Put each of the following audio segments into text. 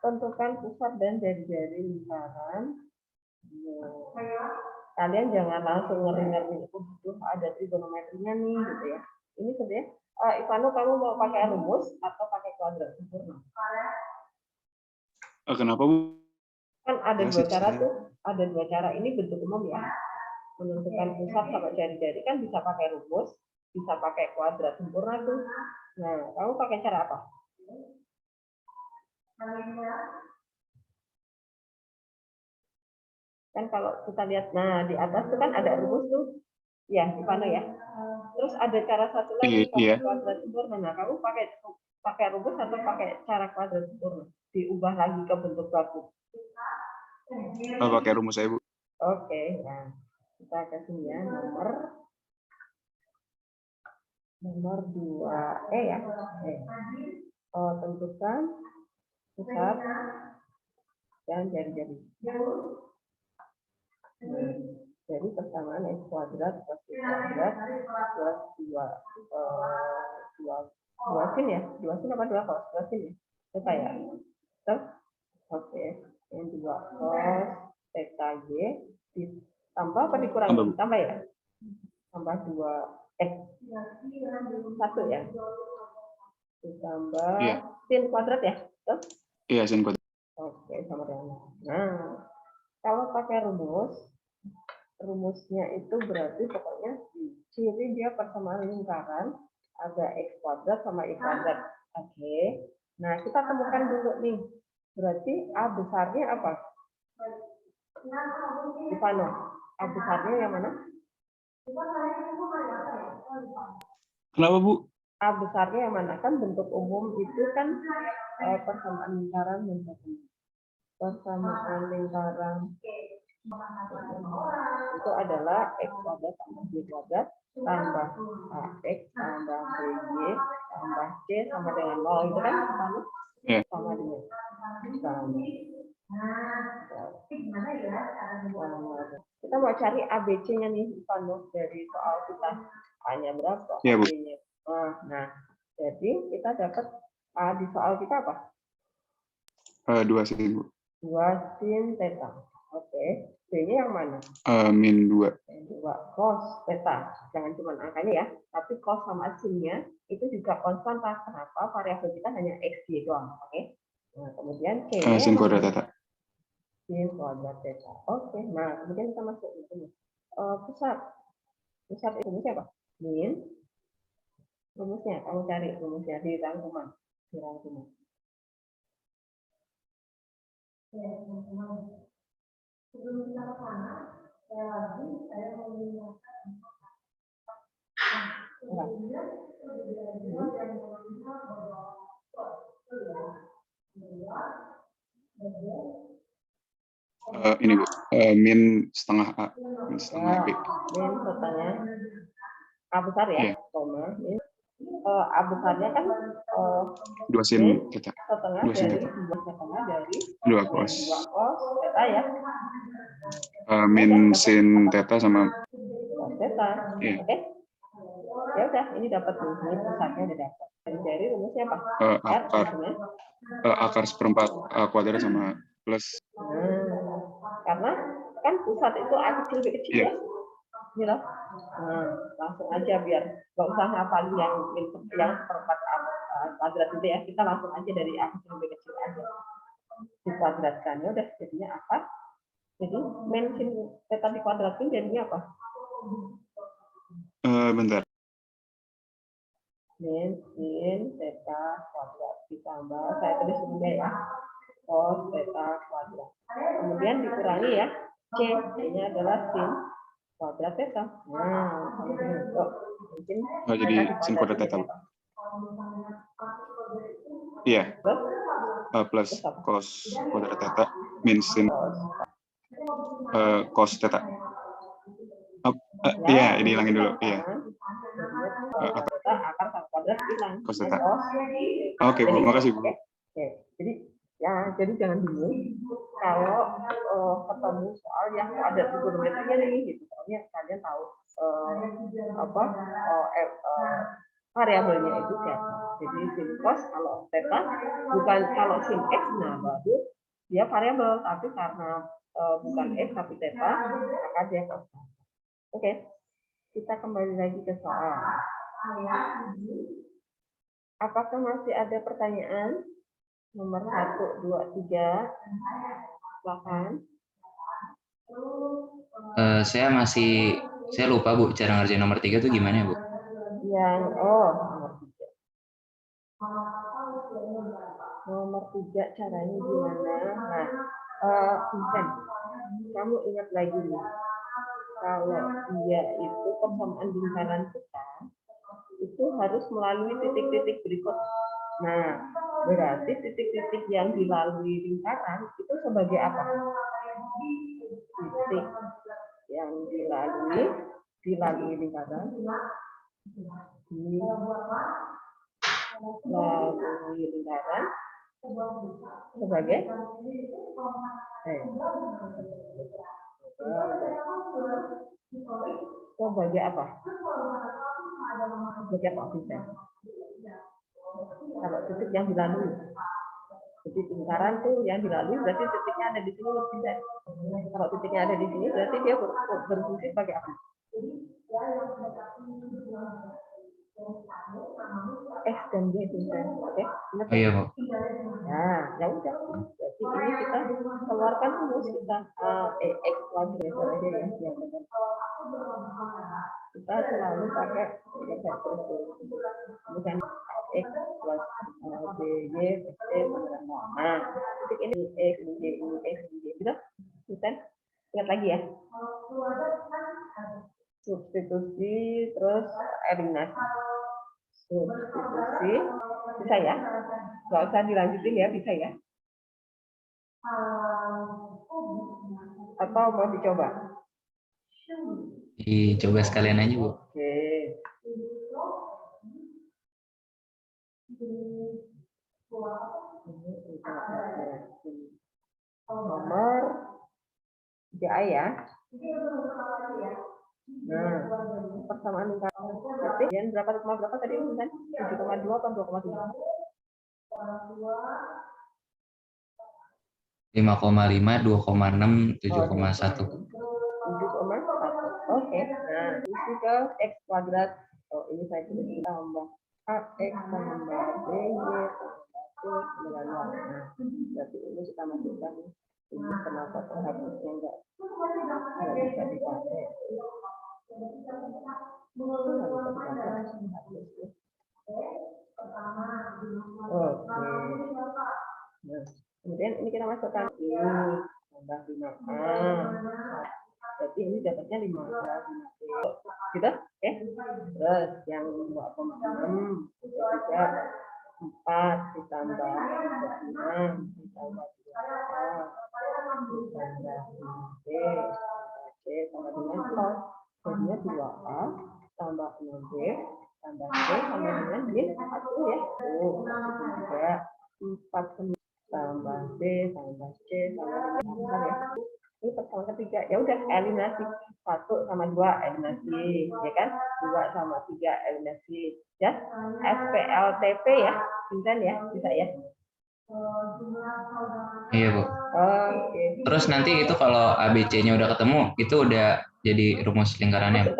tentukan pusat dan jari-jari lingkaran. Kalian jangan langsung ngeri-ngeri itu ada trigonometrinya nih gitu ya. Ini sebenarnya Ivano, kamu mau pakai rumus atau pakai kuadrat sempurna? Kenapa, Bu? Kan ada dua cara tuh, ada dua cara. Ini bentuk umum ya. Menentukan pusat sama jari-jari kan bisa pakai rumus, bisa pakai kuadrat sempurna tuh. Nah, kamu pakai cara apa? Kan kalau kita lihat, nah di atas tuh kan ada rumus tuh, ya di mana ya. Terus ada cara satu lagi pakai kuadrat sempurna. Nah, kamu pakai rumus atau pakai cara kuadrat sempurna? Diubah lagi ke bentuk baku. Pakai rumus saya, Bu. Oke, nah kita kasih ya nomor 2 ya. Tentukan pusat dan jari-jari. Jadi persamaan x kuadrat plus y kuadrat plus 2 sin ya, 2 sin apa 2 cos? 2 sin ya, kita ya. Terus oke, yang 2 cos theta y ditambah apa dikurangi? Tambah ya, tambah 2 1 ya, ditambah sin kuadrat ya. Terus iya, sin kuadrat. Oke, sama dengan. Nah, kalau pakai rumusnya itu berarti pokoknya ciri dia persamaan lingkaran ada x kuadrat sama y kuadrat. Oke. Nah, kita temukan dulu nih. Berarti A besarnya apa? Ivano, A besarnya yang mana? Kenapa, Bu? A besarnya yang mana? Kan bentuk umum itu kan persamaan lingkaran persamaan lingkaran itu adalah x kuadrat tambah y kuadrat tambah ax tambah by tambah c sama dengan 0 itu kan sama dengan kita mau cari ABC-nya nih Ivano dari soal kita. A-nya berapa? Ya, Bu. B-nya. Nah, jadi kita dapat A di soal kita apa? 2 sin, Bu. 2 sin theta. Oke. B-nya yang mana? Min 2. 2 cos theta. Jangan cuma angkanya ya, tapi cos sama sin-nya itu juga konstanta. Kenapa? Variabel kita hanya x, y doang. Oke. Nah, kemudian C-nya sin kuadrat theta. Sin kuadrat theta. Oke. Nah, kemudian kita masuk ke sini. Pusat itu rumusnya apa? Min. Rumusnya, kamu cari rumusnya di rangkuman. Sebelum kita ke sana, saya mau mengingatkan ini, Bu. Min setengah A. Min setengah B. Min setengah A besar ya, koma. A besarnya kan 2 sin theta. Setengah 2 sin dari theta. 2 cos. Theta ya. Min sin theta sama Cos theta. Oke. Ya udah, ini dapat nih. Ini pusatnya udah dapat. Dari rumusnya apa? Akar seperempat A kuadrat sama plus. Karena kan pusat itu A kecil lebih kecil ya. Ini loh. Langsung aja biar nggak usah hafal yang seperempat A kuadrat itu ya. Kita langsung aja dari A kecil lebih kecil aja. Dikuadratkan. Ya udah, jadinya apa? Jadi min sin theta dikuadratin jadinya apa? Bentar. Min sin theta kuadrat ditambah, saya tulis dulu ya, cos theta kuadrat. Kemudian dikurangi ya, C-nya adalah sin kuadrat theta. Nah, mungkin jadi sin kuadrat theta. Iya. Plus cos kuadrat theta min sin cos theta. Iya, ini hilangin dulu. Iya. Akar sama kuadrat hilang. Cos theta. Oke, Bu. Makasih, Bu. Oke. Jadi jangan bingung kalau ketemu soal yang ada trigonometrinya nih gitu. Soalnya kalian tahu variabelnya itu siapa. Jadi sin cos kalau theta, bukan kalau sin x, nah baru dia variabel, tapi karena bukan x tapi theta, maka dia konstan. Oke, kita kembali lagi ke soal. Apakah masih ada pertanyaan? Nomor 1, 2, 3. Silakan. Saya lupa Bu, cara ngerjain nomor 3 itu gimana Bu? Nomor 3. Nomor 3 caranya gimana? Nah, Vincent, kamu ingat lagi nih, kalau dia itu persamaan lingkaran kita, itu harus melalui titik-titik berikut. Nah, berarti titik-titik yang dilalui lingkaran itu sebagai apa? Titik yang dilalui lingkaran, sebagai sebagai apa? Sebagai apa bisa? Kalau titik yang dilalui, titik lingkaran tuh yang dilalui berarti titiknya ada di sini bisa. Kalau titiknya ada di sini berarti dia berfungsi sebagai apa? X dan Y bisa. Oke? Oh iya Bu. Nah, ya udah. Jadi ini kita keluarkan rumus kita X lagi aja ya. Kita selalu pakai bukan X plus BY XY panggilan nol. Nah, titik ini X, Y, X, Y. Gitu? Kita lihat lagi ya. Substitusi, terus eliminasi. Substitusi, bisa ya? Nggak usah dilanjutin ya, bisa ya? Atau mau dicoba? Dicoba sekalian aja Bu. Oke. Nomor 3A ya. Nah, persamaan lingkaran kemudian berapa tadi kan? 7,2 atau 2,7? 5,5, 2,6, 7,1. 7,1. Oke. Nah, isi ke X kuadrat. Oh, ini saya tulis tambah AX tambah BY tambah C dengan 0. Nah, berarti ini kita masukkan. Ini kenapa penghapusnya enggak bisa dipakai? Oke. Nah, kemudian ini kita masukkan ini tambah 5A. Berarti ini dapatnya 5A. Gitu? Oke. Terus yang 2,6 juga 4 ditambah 6 ditambah 2A ditambah 5B C tambah dengan cos. Jadinya 2A tambah 6B tambah C sama dengan min 1 ya. Juga 4 tambah B tambah C sama dengan ya. Ini persamaan ketiga. Ya udah eliminasi 1 sama 2 eliminasi, ya kan? 2 sama 3 eliminasi. Ya, SPLTP ya, Vincent ya, bisa ya. Iya Bu. Oke. Terus nanti itu kalau ABC-nya udah ketemu, itu udah jadi rumus lingkarannya Bu.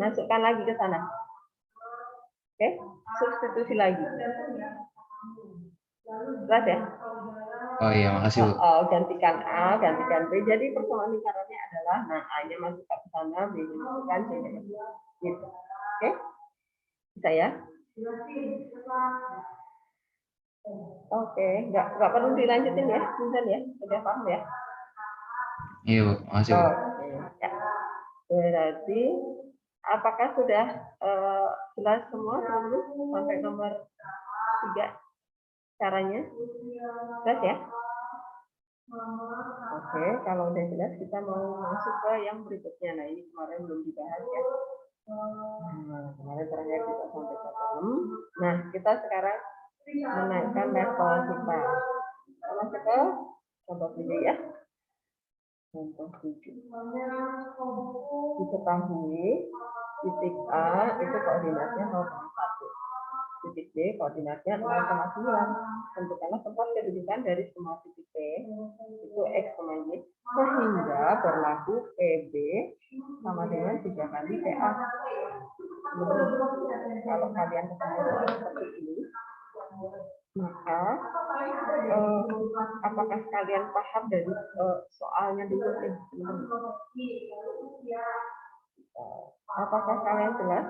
Masukkan lagi ke sana. Oke, substitusi lagi. Jelas ya? Oh iya, makasih Bu. Gantikan A, gantikan B. Jadi persamaan lingkarannya adalah, nah A-nya masukkan ke sana, B-nya masukkan, C-nya masukkan. Gitu. Oke? Bisa ya? Oke, nggak perlu dilanjutin ya, Vincent ya? Udah paham ya? Iya Bu, makasih Bu. Oke, ya. Berarti, apakah sudah jelas semua teman-teman sampai nomor 3 caranya? Jelas ya? Oke, kalau udah jelas kita mau masuk ke yang berikutnya. Nah, ini kemarin belum dibahas ya. Nah, kemarin terakhir kita sampai ke 6. Nah, kita sekarang menaikkan level kita. Kita masuk ke contoh 7 ya. Contoh 7. Diketahui titik A itu koordinatnya 0,1. Titik B koordinatnya 0,9. Tentukanlah tempat kedudukan dari semua titik P itu X, Y, sehingga berlaku PB sama dengan 3 kali PA. Kalau kalian ketemu seperti ini, maka apakah kalian paham dari soalnya dulu nih? Apakah kalian jelas?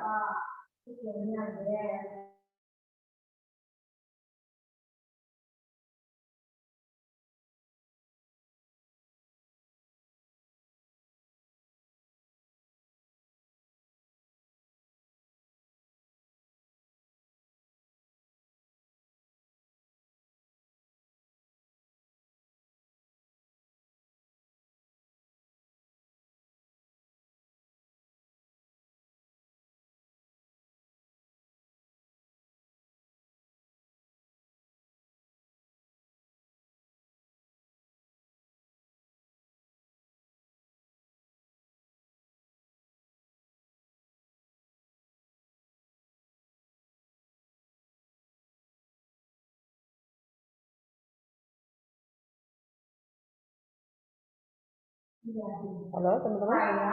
Halo teman-teman,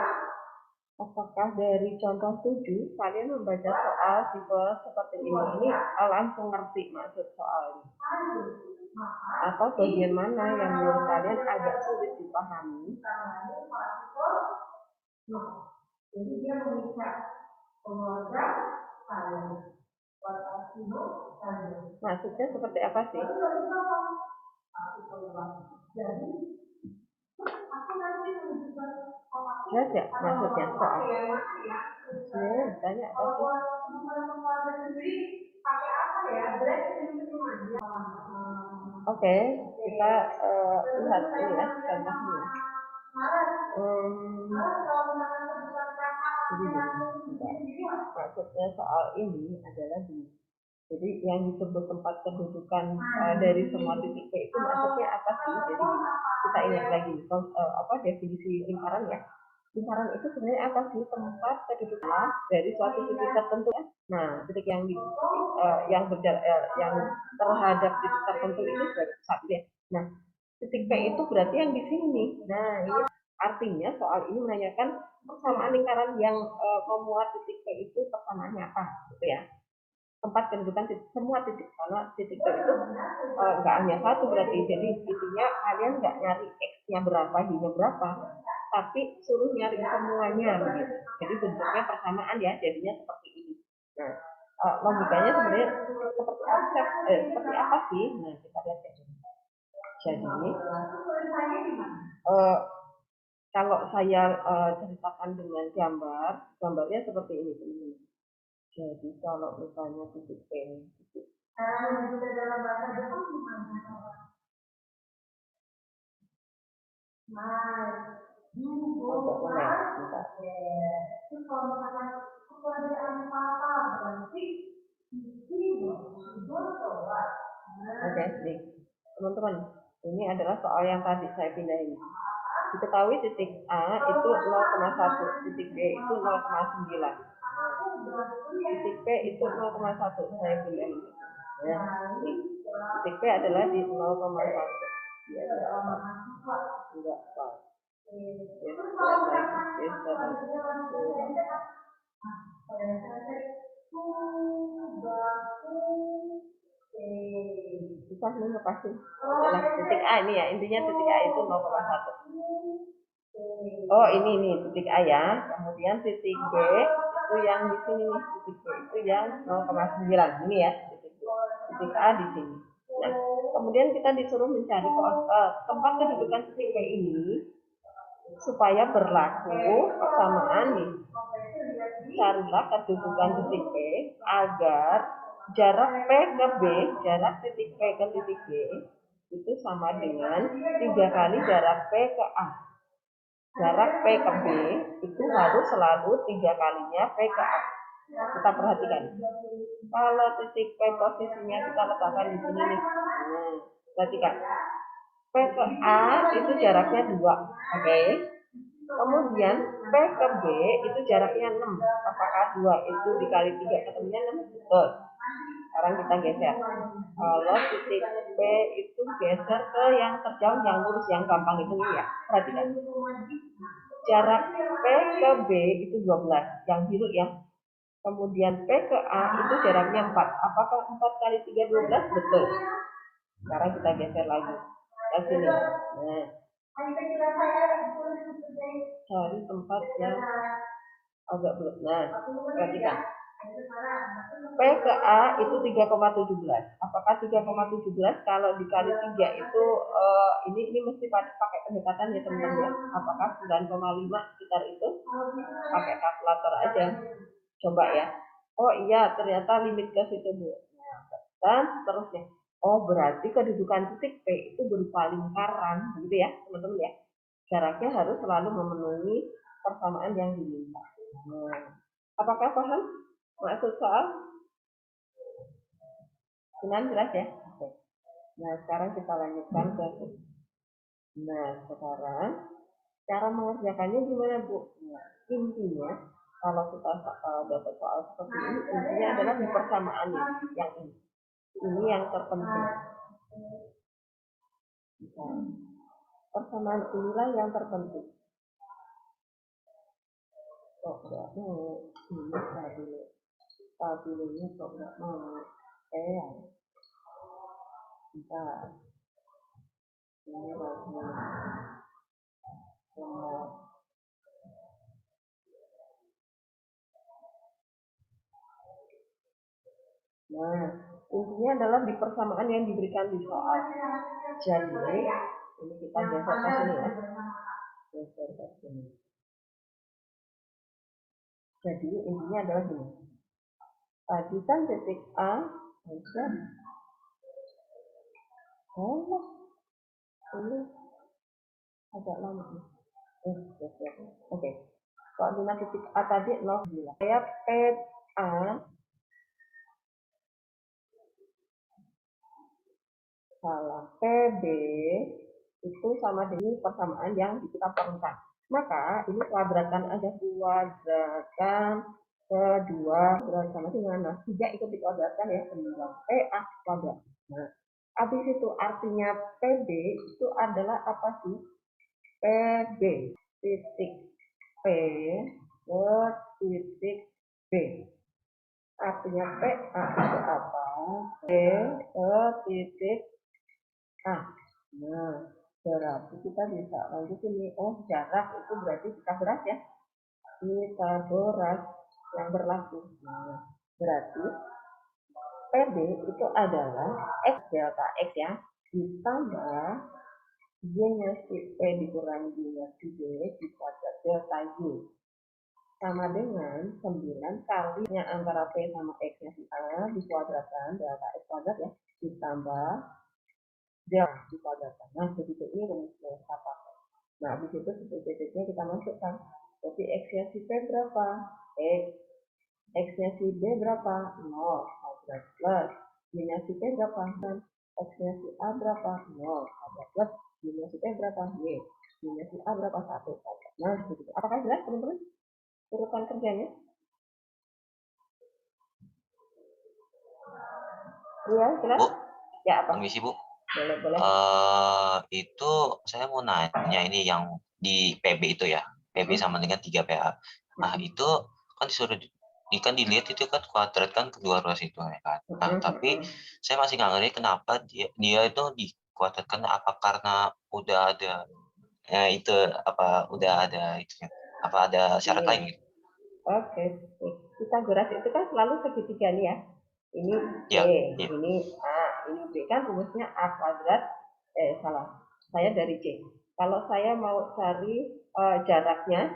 apakah dari contoh 7 kalian membaca soal tipe seperti ini langsung ngerti maksud soalnya? Atau bagian mana yang menurut kalian agak sulit dipahami? Jadi dia meminta keluarga maksudnya seperti apa sih? Jelas ya maksudnya soal? Tanya apa sih? Oke, kita lihat ini ya contohnya. Maksudnya soal ini adalah jadi yang disebut tempat kedudukan dari semua titik P itu maksudnya apa sih? Jadi kita ingat lagi definisi lingkaran ya. Lingkaran itu sebenarnya apa sih? Tempat kedudukan dari suatu titik tertentu ya. Nah, titik yang yang terhadap titik tertentu itu sebagai pusat ya. Nah, titik P itu berarti yang di sini. Nah, ini artinya soal ini menanyakan persamaan lingkaran yang memuat titik P itu persamaannya apa, gitu ya. Tempat kedudukan semua titik, karena titik P itu nggak hanya satu berarti, jadi intinya kalian nggak nyari X-nya berapa, Y-nya berapa, tapi suruh nyari semuanya begitu. Jadi bentuknya persamaan ya, jadinya seperti ini. Nah, logikanya sebenarnya seperti apa sih? Nah, kita lihat ya. Jadi kalau saya ceritakan dengan gambarnya seperti ini teman-teman. Jadi kalau misalnya titik P itu dalam bahasa Jepang gimana? Terus kalau misalkan pekerjaan apa berarti oke, nih teman-teman, ini adalah soal yang tadi saya pindahin. Diketahui titik A itu 0,1, titik B itu 0,9. Titik P itu 0,1 saya pindahin. Nah, titik P adalah di 0,1. Ya, enggak pas. Bisa nih lepasin. Adalah titik A ini ya, intinya titik A itu 0,1. Oh ini titik A ya. Kemudian titik B itu yang di sini nih, titik B itu yang 0,9 ini ya, titik A di sini. Nah, kemudian kita disuruh mencari tempat kedudukan titik B ini supaya berlaku persamaan nih. Carilah kedudukan titik B agar jarak P ke B, jarak titik P ke titik B itu sama dengan 3 kali jarak P ke A. Jarak P ke B itu harus selalu 3 kalinya P ke A. Kita perhatikan. Kalau titik P posisinya kita letakkan di sini nih. Nah, perhatikan. P ke A itu jaraknya 2. Oke. Kemudian P ke B itu jaraknya 6. Apakah 2 itu dikali 3 ketemunya 6? Betul. Sekarang kita geser. Kalau titik P itu geser ke yang terjauh, yang lurus, yang gampang itu ya. Perhatikan. Jarak P ke B itu 12, yang biru ya. Kemudian P ke A itu jaraknya 4. Apakah 4 kali 3 12? Betul. Sekarang kita geser lagi ke sini. Nah, cari tempat yang agak belum. Nah, perhatikan. P ke A itu 3,17. Apakah 3,17 kalau dikali 3 itu ini mesti pakai pendekatan ya teman-teman ya. Apakah 9,5 sekitar itu? Pakai kalkulator aja. Coba ya. Oh iya, ternyata limit ke situ, Bu. Dan seterusnya. Oh, berarti kedudukan titik P itu berupa lingkaran, begitu ya, teman-teman ya. Jaraknya harus selalu memenuhi persamaan yang diminta. Nah, apakah paham maksud soal? Dengan jelas ya? Oke. Nah, sekarang kita lanjutkan ke Nah, sekarang cara mengerjakannya gimana, Bu? Nah, intinya kalau kita dapat soal seperti ini, intinya adalah di persamaannya yang ini. Ini yang terpenting. Nah, persamaan inilah yang terpenting. Kok nggak mau? Ini stabilnya kok nggak mau? Bentar. Ini lagi. Nah, intinya adalah di persamaan yang diberikan di soal. Jadi, ini kita geser ke sini ya. Geser ke sini. Jadi, intinya adalah gini. Tadi kan titik A, geser. Oh, ini agak lama. Geser. Oke. Koordinat titik A tadi 0,9. Saya PA salah PB itu sama dengan persamaan yang kita perlukan. Maka ini kuadratkan aja, kuadratkan kedua sama dengan 3 ikut dikuadratkan ya, sehingga PA kuadrat. Nah, habis itu artinya PB itu adalah apa sih? PB titik P ke titik B. Artinya PA itu apa? P ke titik A. Nah, berarti kita bisa lanjutin nih. Oh, jarak itu berarti Pitagoras ya. Pitagoras yang berlaku. Nah, berarti PB itu adalah X delta X ya, ditambah Y-nya si P dikurangi Y-nya si B dikuadrat delta Y. Sama dengan 9 kalinya antara P sama X-nya si A dikuadratkan delta X kuadrat ya, ditambah delta dikuadratkan. Nah, begitu ini rumusnya apa? Nah, di situ titik-titiknya kita masukkan. Jadi X-nya si P berapa? X. X-nya si B berapa? 0. Kuadrat plus. Y-nya si P berapa? Dan X-nya si A berapa? 0. Kuadrat plus. Y-nya si P berapa? Y. Y-nya si A berapa? 1. Kuadrat. Nah, begitu. Apakah jelas, teman-teman? Urutan kerjanya? Iya, jelas? Bu, Ya, apa? permisi Bu. Boleh, boleh. Itu saya mau nanya ini yang di PB itu ya, PB sama dengan 3 PA. Nah itu kan disuruh kan dilihat itu kan kuadrat kan kedua ruas itu ya kan. Nah tapi saya masih nggak ngerti kenapa dia itu dikuadratkan, apa karena udah ada itu apa udah ada itu apa ada syarat lain gitu? Oke, Pitagoras itu kan selalu segitiga nih ya. Ini C, Ya, ini A, ini B, kan rumusnya A kuadrat, salah, saya dari C. Kalau saya mau cari jaraknya,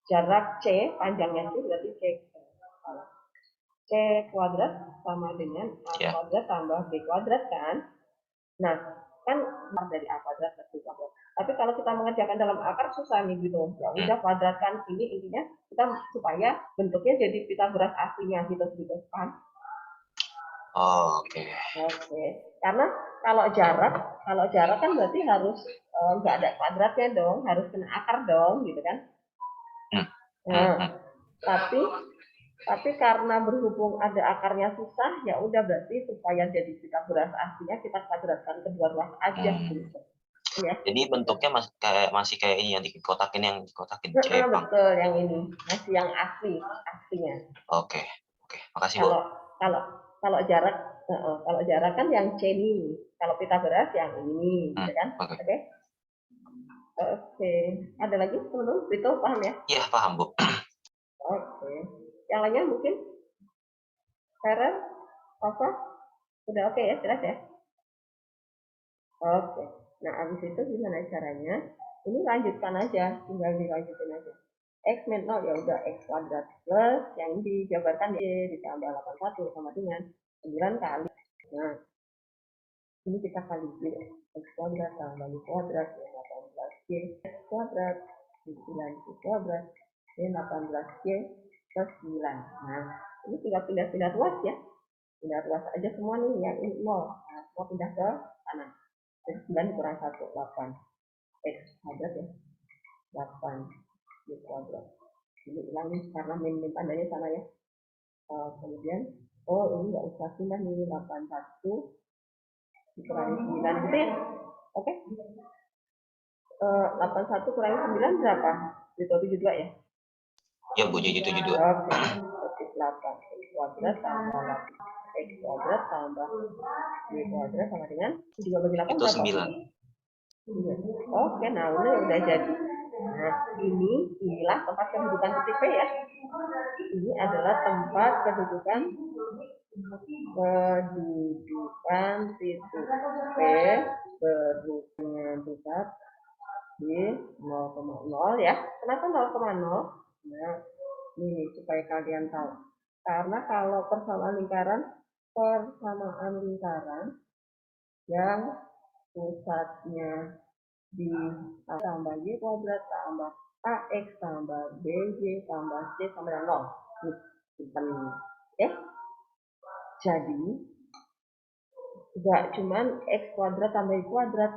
jarak C, panjangnya itu berarti C, C kuadrat sama dengan A kuadrat tambah B kuadrat kan. Nah, kan dari A kuadrat ke B kuadrat. Tapi kalau kita mengerjakan dalam akar susah nih gitu. Ya udah kuadratkan ini, intinya kita supaya bentuknya jadi Pitagoras aslinya gitu kan. Oke. Karena kalau jarak kan berarti harus nggak ada kuadratnya dong, harus kena akar dong gitu kan. Nah, tapi Tapi karena berhubung ada akarnya susah, ya udah berarti supaya jadi kita beras aslinya kita kuadratkan kedua ruas aja gitu. Ya. Jadi bentuknya masih kayak ini yang dikotakin Jepang. Betul yang ini masih yang aslinya. Oke, makasih Bu. Kalau jarak kan yang C ini, kalau pita beras yang ini, gitu kan? Oke. Oke, ada lagi teman-teman? Itu paham ya? Iya paham Bu. Oke, yang lainnya mungkin Sarah, apa? Udah oke ya, jelas ya? Oke, nah abis itu gimana caranya? Ini lanjutkan aja, tinggal dilanjutin aja. X min 0 ya udah X kuadrat plus yang dijabarkan Y ditambah 81 sama dengan 9 kali. Nah, ini kita kali X kuadrat tambah Y kuadrat ya 18Y X kuadrat 9Y kuadrat Y 18Y plus 9. Nah, ini tinggal pindah ruas ya. Pindah ruas aja semua nih, yang ini 0. Nah, semua pindah ke kanan. Jadi 9 dikurang 1, 8. X kuadrat ya. 8 Y kuadrat. Ini hilang nih, karena min tandanya sana ya. Kemudian, ini nggak usah pindah nih, 81 dikurangi 9 gitu ya. Oke. 81 kurangi 9 berapa? Itu 72 ya? Ya Bu, 72. Oke. 8 X kuadrat tambah 8 X kuadrat tambah Y kuadrat sama dengan 3 bagi 8 itu 9. Oke, nah ini udah jadi. Nah, inilah tempat kedudukan titik P ya. Ini adalah tempat kedudukan titik P berhubungan pusat di 0,0 ya. Kenapa 0,0? Nah, ini supaya kalian tahu. Karena kalau persamaan lingkaran yang pusatnya di tambah Y kuadrat tambah AX tambah BY tambah C sama dengan 0. Oke. Jadi nggak cuman X kuadrat tambah Y kuadrat,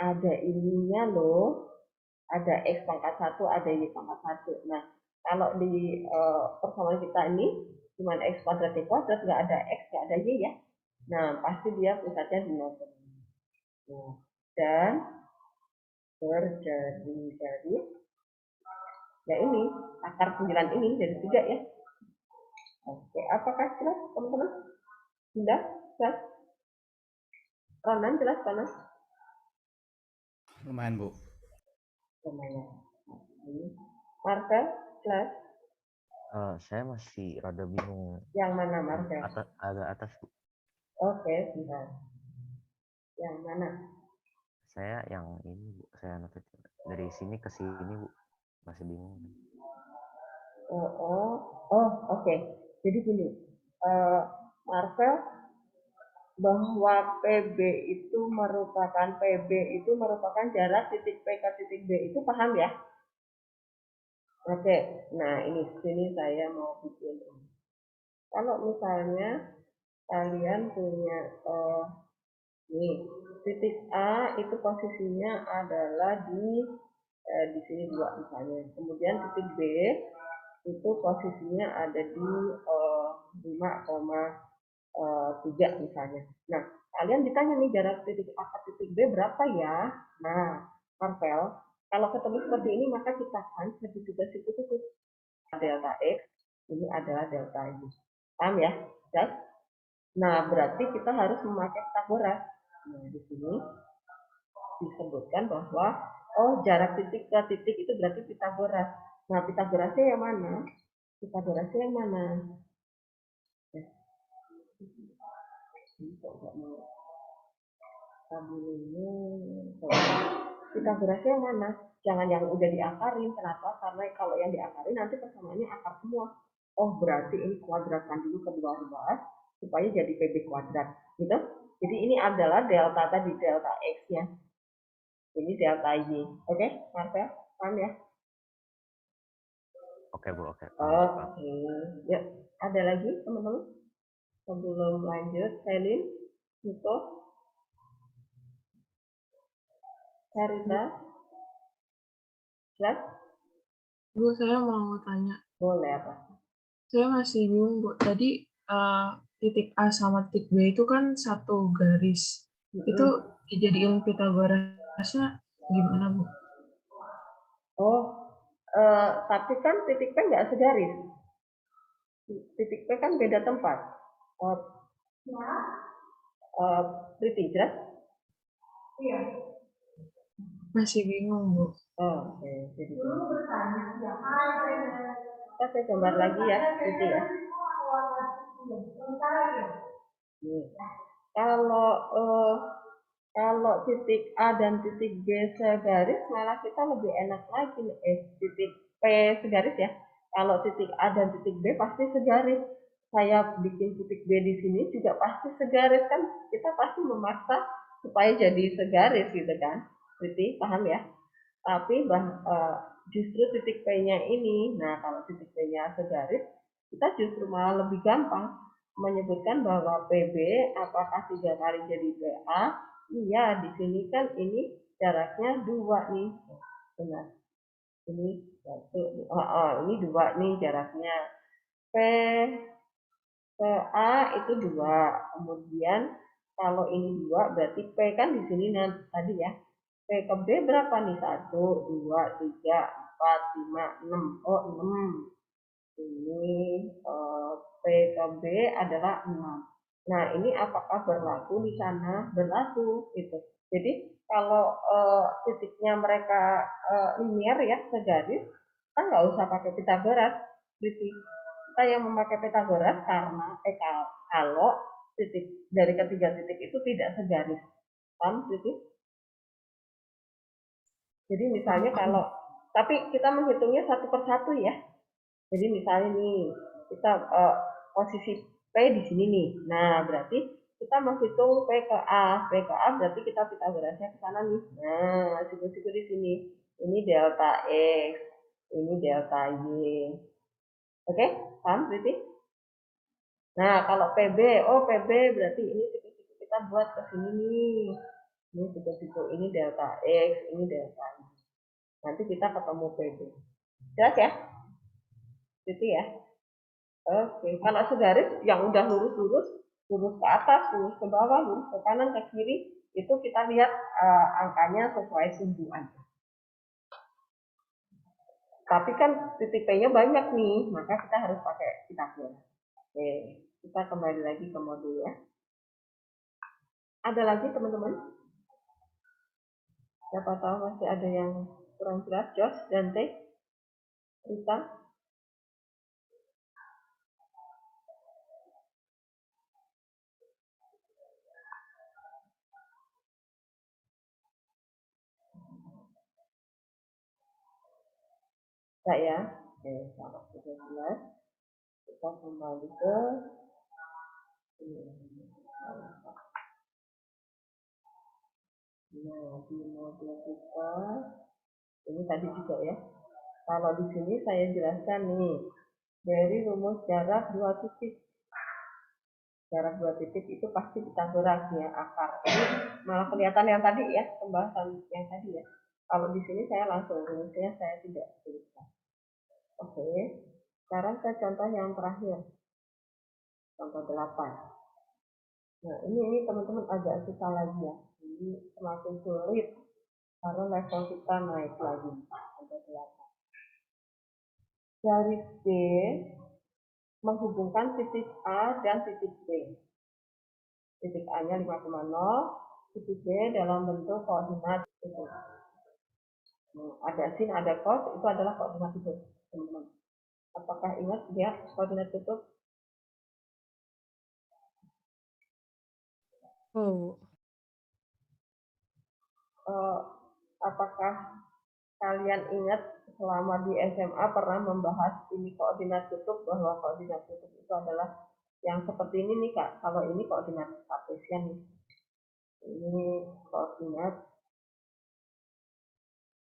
ada ininya loh, ada X pangkat 1, ada Y pangkat 1. Nah, kalau di persamaan kita ini cuman X kuadrat Y kuadrat, nggak ada X, nggak ada Y ya. Nah, pasti dia pusatnya di 0. Nah, dan terjadi ya ini akar 9 ini jadi 3 ya. Oke, apakah jelas teman-teman? Sudah? Jelas? Ronan jelas Ronan? Lumayan Bu. Lumayan. Marcel jelas? Saya masih rada bingung. Yang mana Marcel? Agak atas Bu. Oke, bentar. Yang mana? Saya yang ini Bu. Saya dari sini ke sini Bu. Masih bingung. Oke. Jadi gini, Marcel, bahwa PB itu merupakan jarak titik P ke titik B itu paham ya? Oke. Nah ini sini saya mau bikin. Kalau misalnya kalian punya nih titik A itu posisinya adalah di sini 2 misalnya. Kemudian titik B itu posisinya ada di 5,3 misalnya. Nah, kalian ditanya nih jarak titik A ke titik B berapa ya? Nah, Marvel, kalau ketemu seperti ini maka kita kan segitiga situ itu delta X, ini adalah delta Y. Paham ya? Guys? Nah, berarti kita harus memakai Pitagoras. Nah, di sini disebutkan bahwa jarak titik ke titik itu berarti Pitagoras. Nah, Pitagorasnya yang mana? Pitagorasnya yang mana? Pitagorasnya yang mana? Jangan yang udah diakarin. Kenapa? Karena kalau yang diakarin nanti persamaannya akar semua. Oh, berarti ini kuadratkan dulu kedua ruas supaya jadi PB kuadrat. Gitu? Jadi ini adalah delta tadi, delta X-nya. Ini delta Y. Oke, Marcel? Paham ya? Oke Bu, oke. Oke. Ya, ada lagi teman-teman? Sebelum lanjut, Selin, Niko, Sarita, jelas? Bu, saya mau tanya. Boleh apa? Saya masih bingung, Bu. Tadi titik A sama titik B itu kan satu garis. Itu dijadiin Pitagorasnya gimana, Bu? Oh, tapi kan titik P nggak segaris. Titik P kan beda tempat. Pretty jelas? Masih bingung, Bu. Oh, oke. Jadi kita saya gambar lagi ya, Pretty ya. Nih. Kalau titik A dan titik B segaris, malah kita lebih enak lagi. Titik P segaris ya. Kalau titik A dan titik B pasti segaris. Saya bikin titik B di sini juga pasti segaris kan. Kita pasti memaksa supaya jadi segaris gitu kan. Berarti paham ya? Tapi justru titik P-nya ini, nah kalau titik P-nya segaris, kita justru malah lebih gampang menyebutkan bahwa PB apakah 3 kali jadi PA. Iya, di sini kan ini jaraknya 2 nih. Benar. Ini satu, ini 2 nih jaraknya. P ke A itu 2. Kemudian kalau ini 2 berarti P kan di sini tadi ya. P ke B berapa nih? 1, 2, 3, 4, 5, 6. Oh, 6. Ini P ke B adalah 6. Nah, ini apakah berlaku di sana? Berlaku itu. Jadi kalau titiknya mereka linear ya, segaris, kan nggak usah pakai Pitagoras. Jadi kita yang memakai Pitagoras karena kalau titik dari ketiga titik itu tidak segaris. Paham titik? Jadi misalnya kalau, tapi kita menghitungnya satu per satu ya. Jadi misalnya nih, kita posisi P di sini nih. Nah, berarti kita menghitung P ke A. P ke A berarti kita Pitagorasnya ke sana nih. Nah, siku-siku di sini. Ini delta X, ini delta Y. Oke, paham berarti? Nah, kalau PB, PB berarti ini siku-siku kita buat ke sini nih. Ini siku-siku, ini delta X, ini delta Y. Nanti kita ketemu PB. Jelas ya? Gitu ya. Oke, kalau segaris yang udah lurus ke atas, lurus ke bawah, lurus ke kanan, ke kiri, itu kita lihat angkanya sesuai sumbuan. Tapi kan titik P-nya banyak nih, maka kita harus pakai Pitagoras. Oke, kita kembali lagi ke modul ya. Ada lagi teman-teman? Siapa tahu masih ada yang kurang jelas, Jos, Dante, Rita? Enggak ya? Oke, kalau sudah jelas, kita kembali ke ini. Nah, di modul kita ini tadi juga ya. Kalau di sini saya jelaskan nih dari rumus jarak 2 titik. Jarak 2 titik itu pasti Pitagoras ya, akar. Ini malah kelihatan yang tadi ya, pembahasan yang tadi ya. Kalau di sini saya langsung rumusnya saya tidak tuliskan. Oke. Sekarang ke contoh yang terakhir. Contoh 8. Nah, ini teman-teman agak susah lagi ya. Ini semakin sulit karena level kita naik lagi. Contoh 8. Garis D menghubungkan titik A dan titik B. Titik A-nya 5,0, titik B dalam bentuk koordinat itu. Nah, ada sin, ada cos, itu adalah koordinat tutup, teman-teman. Apakah ingat dia koordinat tutup? Oh. Apakah kalian ingat selama di SMA pernah membahas ini koordinat tutup, bahwa koordinat tutup itu adalah yang seperti ini nih Kak. Kalau ini koordinat kartesian nih. Ini koordinat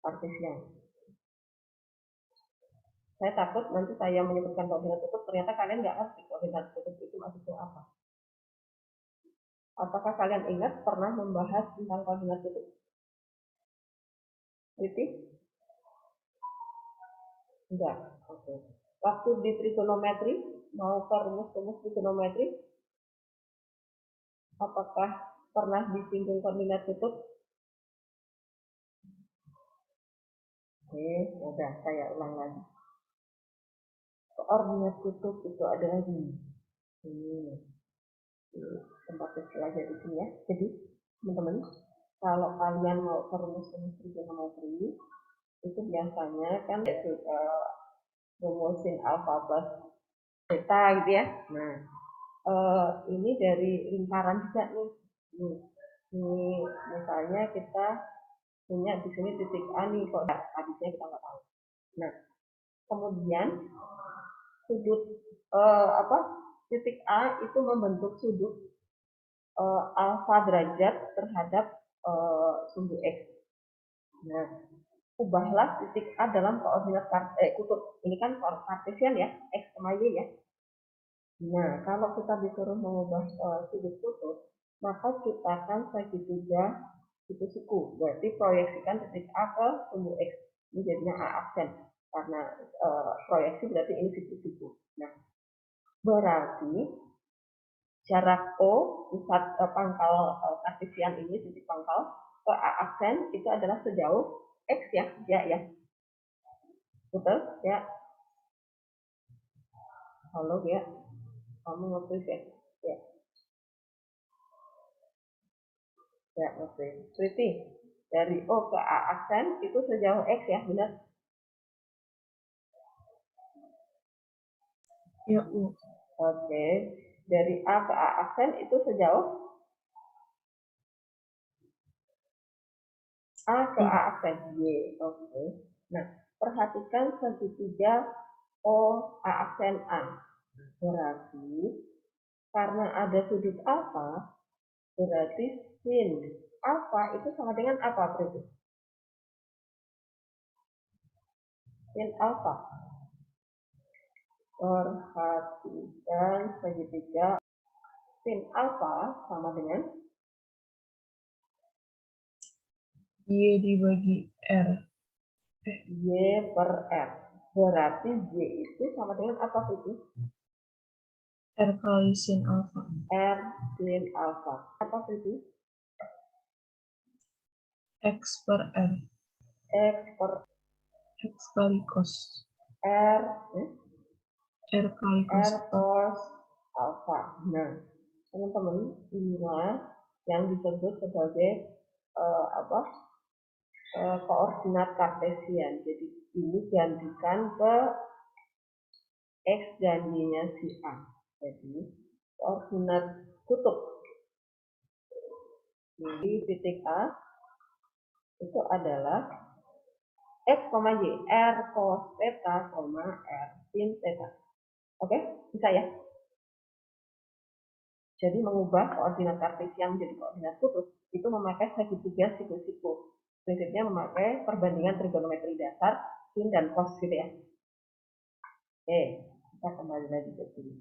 kartesian. Saya takut nanti saya menyebutkan koordinat tutup, ternyata kalian nggak ngerti koordinat tutup itu maksudnya apa. Apakah kalian ingat pernah membahas tentang koordinat tutup? Riti? Enggak. Oke. waktu di trigonometri, mau ke rumus-rumus trigonometri, apakah pernah disinggung koordinat kutub? Oke, udah saya ulang lagi. Koordinat kutub itu adalah ini. Tempat belajar di sini ya. Jadi, teman-teman, kalau kalian mau ke rumus-rumus trigonometri, itu biasanya kan rumusin alfa plus beta gitu ya. Nah, ini dari lingkaran juga nih. Ini misalnya kita punya di sini titik A nih, kok habisnya kita nggak tahu. Nah, kemudian sudut titik A itu membentuk sudut alfa derajat terhadap sumbu X. Nah, ubahlah titik A dalam koordinat kutub. Ini kan kartesian ya, X sama Y ya. Nah, kalau kita disuruh mengubah sudut kutub, maka ciptakan segitiga siku-siku. Berarti proyeksikan titik A ke sumbu X. Ini jadinya A aksen. Karena proyeksi berarti ini siku-siku. Nah, berarti jarak O, pusat pangkal kartesian ini, titik pangkal, ke A aksen itu adalah sejauh X ya. Ya. Betul? Ya. Halo ya. Kamu nge-tweet ya? Ya. Ya, oke. Tweety. Dari O ke A aksen itu sejauh X ya, benar? Ya, Bu. Oke. Dari A ke A aksen itu sejauh A ke A aksen Y. Oke. Nah, perhatikan segitiga O A aksen A. Berarti karena ada sudut alfa, berarti sin alfa itu sama dengan apa berarti? Sin alfa. Perhatikan segitiga sin alfa sama dengan Y dibagi R. Y per R. Berarti Y itu sama dengan apa itu? R kali sin alfa. R sin alfa. Apa itu? X per R. X per X kali cos. R. R kali cos. R cos alfa. Nah, teman-teman, inilah yang disebut sebagai koordinat kartesian. Jadi ini gantikan ke X dan Y-nya si A. Jadi koordinat kutub. Jadi titik A itu adalah X, Y, R cos theta, R sin theta. Oke, bisa ya? Jadi mengubah koordinat kartesian menjadi koordinat kutub itu memakai segitiga siku-siku. Prinsipnya memakai perbandingan trigonometri dasar sin dan cos gitu ya. Oke, kita kembali lagi ke sini.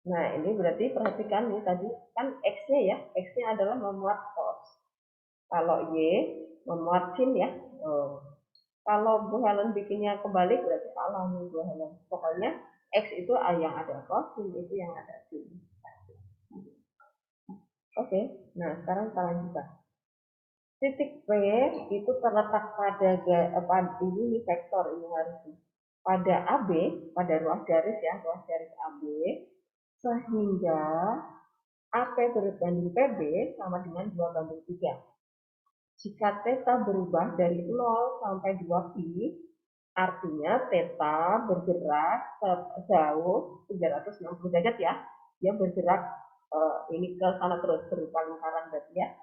Nah, ini berarti perhatikan nih tadi kan X-nya ya. X-nya adalah memuat cos. Kalau Y memuat sin ya. Kalau Bu Helen bikinnya kebalik berarti salah nih Bu Helen. Pokoknya X itu yang ada cos, sin itu yang ada sin. Oke, nah sekarang kita lanjutkan. Titik P itu terletak pada ini vektor ini harusnya pada AB, pada ruas garis ya, ruas garis AB, sehingga AP berbanding PB sama dengan 2/3. Jika theta berubah dari 0 sampai 2pi, artinya theta bergerak sejauh 360 derajat ya. Dia bergerak ini ke sana terus berupa lingkaran berarti ya.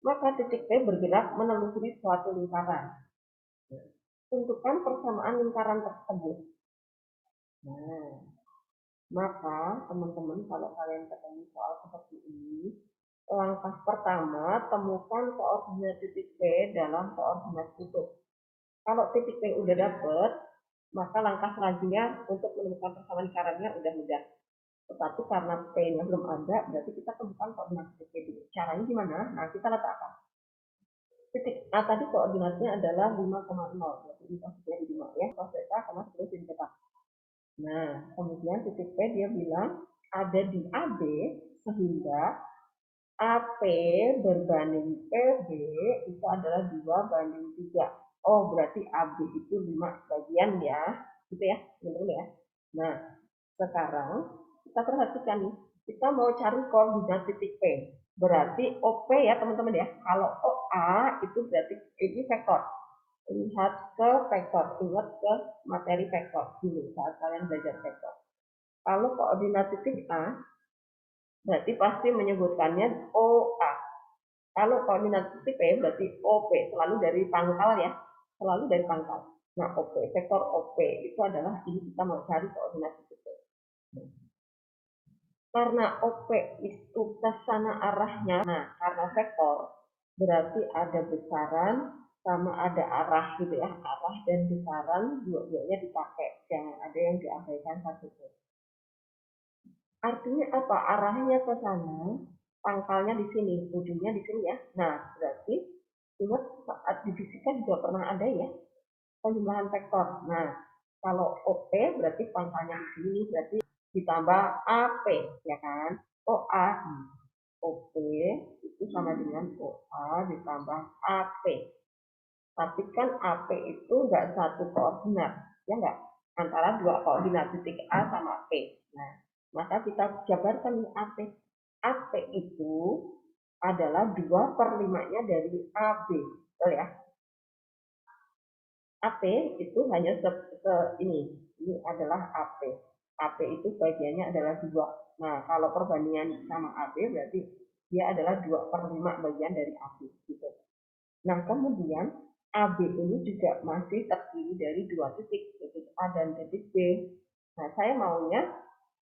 Maka titik P bergerak menelusuri suatu lingkaran. Tentukan persamaan lingkaran tersebut. Nah, maka teman-teman kalau kalian ketemu soal seperti ini, langkah pertama temukan koordinat titik P dalam koordinat kutub. Kalau titik P udah dapet, maka langkah selanjutnya untuk menemukan persamaan lingkarannya udah mudah. Tetapi karena P-nya belum ada, berarti kita temukan koordinat titik P dulu. Caranya gimana? Nah, kita letakkan. Titik A tadi koordinatnya adalah 5,0. Berarti Jadi posisinya di 5 ya, cos theta sama 10 sin theta. Nah, kemudian titik P dia bilang ada di AB sehingga AP berbanding PB itu adalah 2:3. Oh, berarti AB itu 5 bagian ya. Gitu ya, benar ya. Nah, sekarang kita perhatikan nih. Kita mau cari koordinat titik P. Berarti OP ya teman-teman ya. Kalau OA itu berarti ini vektor. Lihat ke vektor, ingat ke materi vektor dulu saat kalian belajar vektor. Kalau koordinat titik A, berarti pasti menyebutkannya OA. Kalau koordinat titik P berarti OP, selalu dari pangkal ya, selalu dari pangkal. Nah, OP, vektor OP itu adalah ini kita mau cari koordinat titik P. Karena OP itu ke sana arahnya, nah karena vektor berarti ada besaran sama ada arah gitu ya, arah dan besaran dua-duanya dipakai, jangan ada yang diabaikan satu pun. Artinya apa? Arahnya ke sana, pangkalnya di sini, ujungnya di sini ya. Nah, berarti ingat saat di fisika juga pernah ada ya penjumlahan vektor. Nah, kalau OP berarti pangkalnya di sini, berarti ditambah AP ya kan? OA. OP itu sama dengan OA ditambah AP. Tapi kan AP itu enggak satu koordinat, ya enggak? Antara dua koordinat titik A sama P. Nah, maka kita jabarkan AP. AP itu adalah 2/5-nya dari AB. Betul ya? AP itu hanya ini adalah AP. AP itu bagiannya adalah 2. Nah, kalau perbandingan sama AB berarti dia adalah 2/5 bagian dari AB. Gitu. Nah, kemudian AB ini juga masih terdiri dari 2 titik A dan titik B. Nah, saya maunya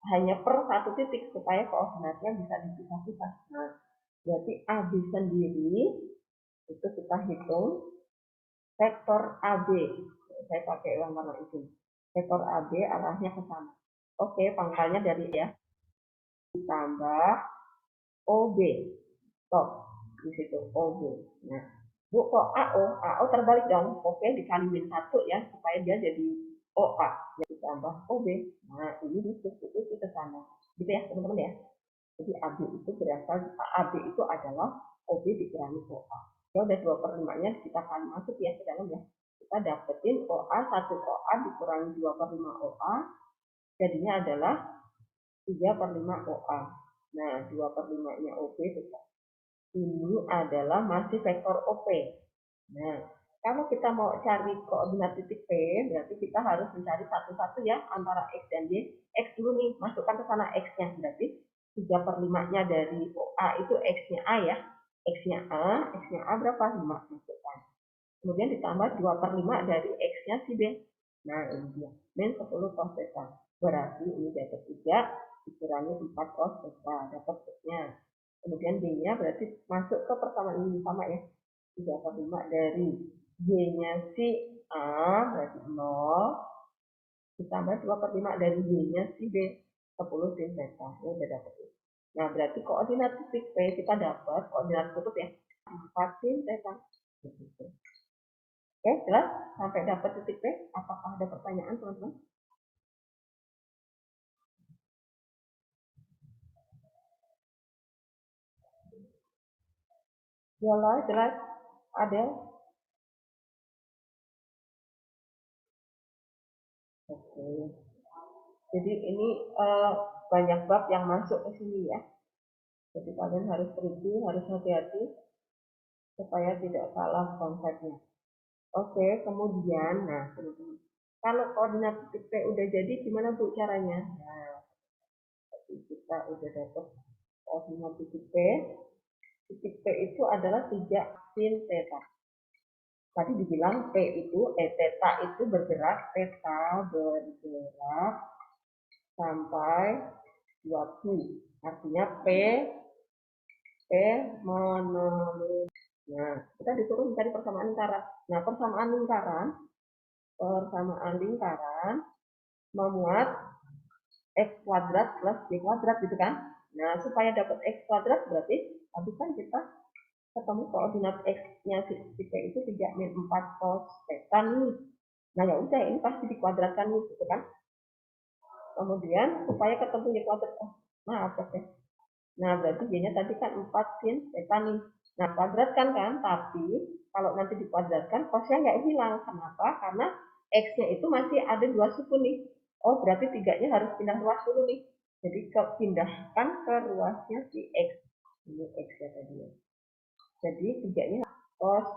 hanya per satu titik supaya koordinatnya bisa dipisah-pisah. Nah, berarti AB sendiri itu kita hitung vektor AB. Saya pakai ulang warna itu. Vektor AB arahnya ke sana. Oke, pangkalnya dari ya. Ditambah OB. Stop. Di situ OB. Nah, Bu, kok AO terbalik dong. Oke, dikaliin 1 ya, supaya dia jadi OA. Jadi ditambah OB. Nah, ini disubstitusi ke sana. Gitu ya, teman-teman ya. Jadi AB itu berasal, AB itu adalah OB dikurangi OA. Ya udah 2/5-nya kita kali masuk ya ke dalam ya. Kita dapetin OA 1 OA dikurangi 2/5 OA. Jadinya adalah 3/5 OA. Nah, 2/5-nya OB tetap. Ini adalah masih vektor OP. Nah, kalau kita mau cari koordinat titik P, berarti kita harus mencari satu-satu ya antara X dan Y. X dulu nih, masukkan ke sana X-nya. Berarti 3/5-nya dari OA itu X-nya A ya. X-nya A berapa? 5 masukkan. Kemudian ditambah 2/5 dari X-nya si B. Nah, ini dia. Min 10 cos theta. Berarti ini dapat 3 dikurangi 4 cos theta. Dapat X-nya. Kemudian B-nya berarti masuk ke persamaan ini sama ya. 3/5 dari Y-nya si A berarti 0. Ditambah 2/5 dari Y-nya si B. 10 sin theta. Ini udah dapat. Nah, berarti koordinat titik P kita dapat koordinat kutub ya. 4 sin theta. Oke, jelas? Sampai dapat titik P. Apakah ada pertanyaan, teman-teman? Jelas? Ada? Oke. Jadi ini banyak bab yang masuk ke sini ya. Jadi kalian harus teliti, harus hati-hati supaya tidak salah konsepnya. Oke, kemudian, nah, kalau koordinat titik P udah jadi, gimana Bu caranya? Nah, kita udah dapat koordinat titik P. Titik P itu adalah 3 sin theta. Tadi dibilang P itu, theta itu bergerak, sampai 2Q. Artinya P menurun. Nah, kita disuruh mencari persamaan lingkaran. Nah, persamaan lingkaran memuat X kuadrat plus Y kuadrat gitu kan. Nah, supaya dapat X kuadrat berarti tadi kan kita ketemu koordinat X-nya si P itu 3 min 4 cos theta nih. Nah ya udah, ini pasti dikuadratkan gitu kan. Kemudian supaya ketemu kuadrat, maaf ya. Nah berarti y-nya tadi kan 4 sin theta nih. Nah kuadratkan kan, tapi kalau nanti dikuadratkan cosnya nggak hilang. Kenapa? Karena x-nya itu masih ada 2 suku nih. Oh berarti 3-nya harus pindah ruas dulu nih. Jadi pindahkan ke ruasnya si x. Ini x-nya tadi. Jadi 3-nya cos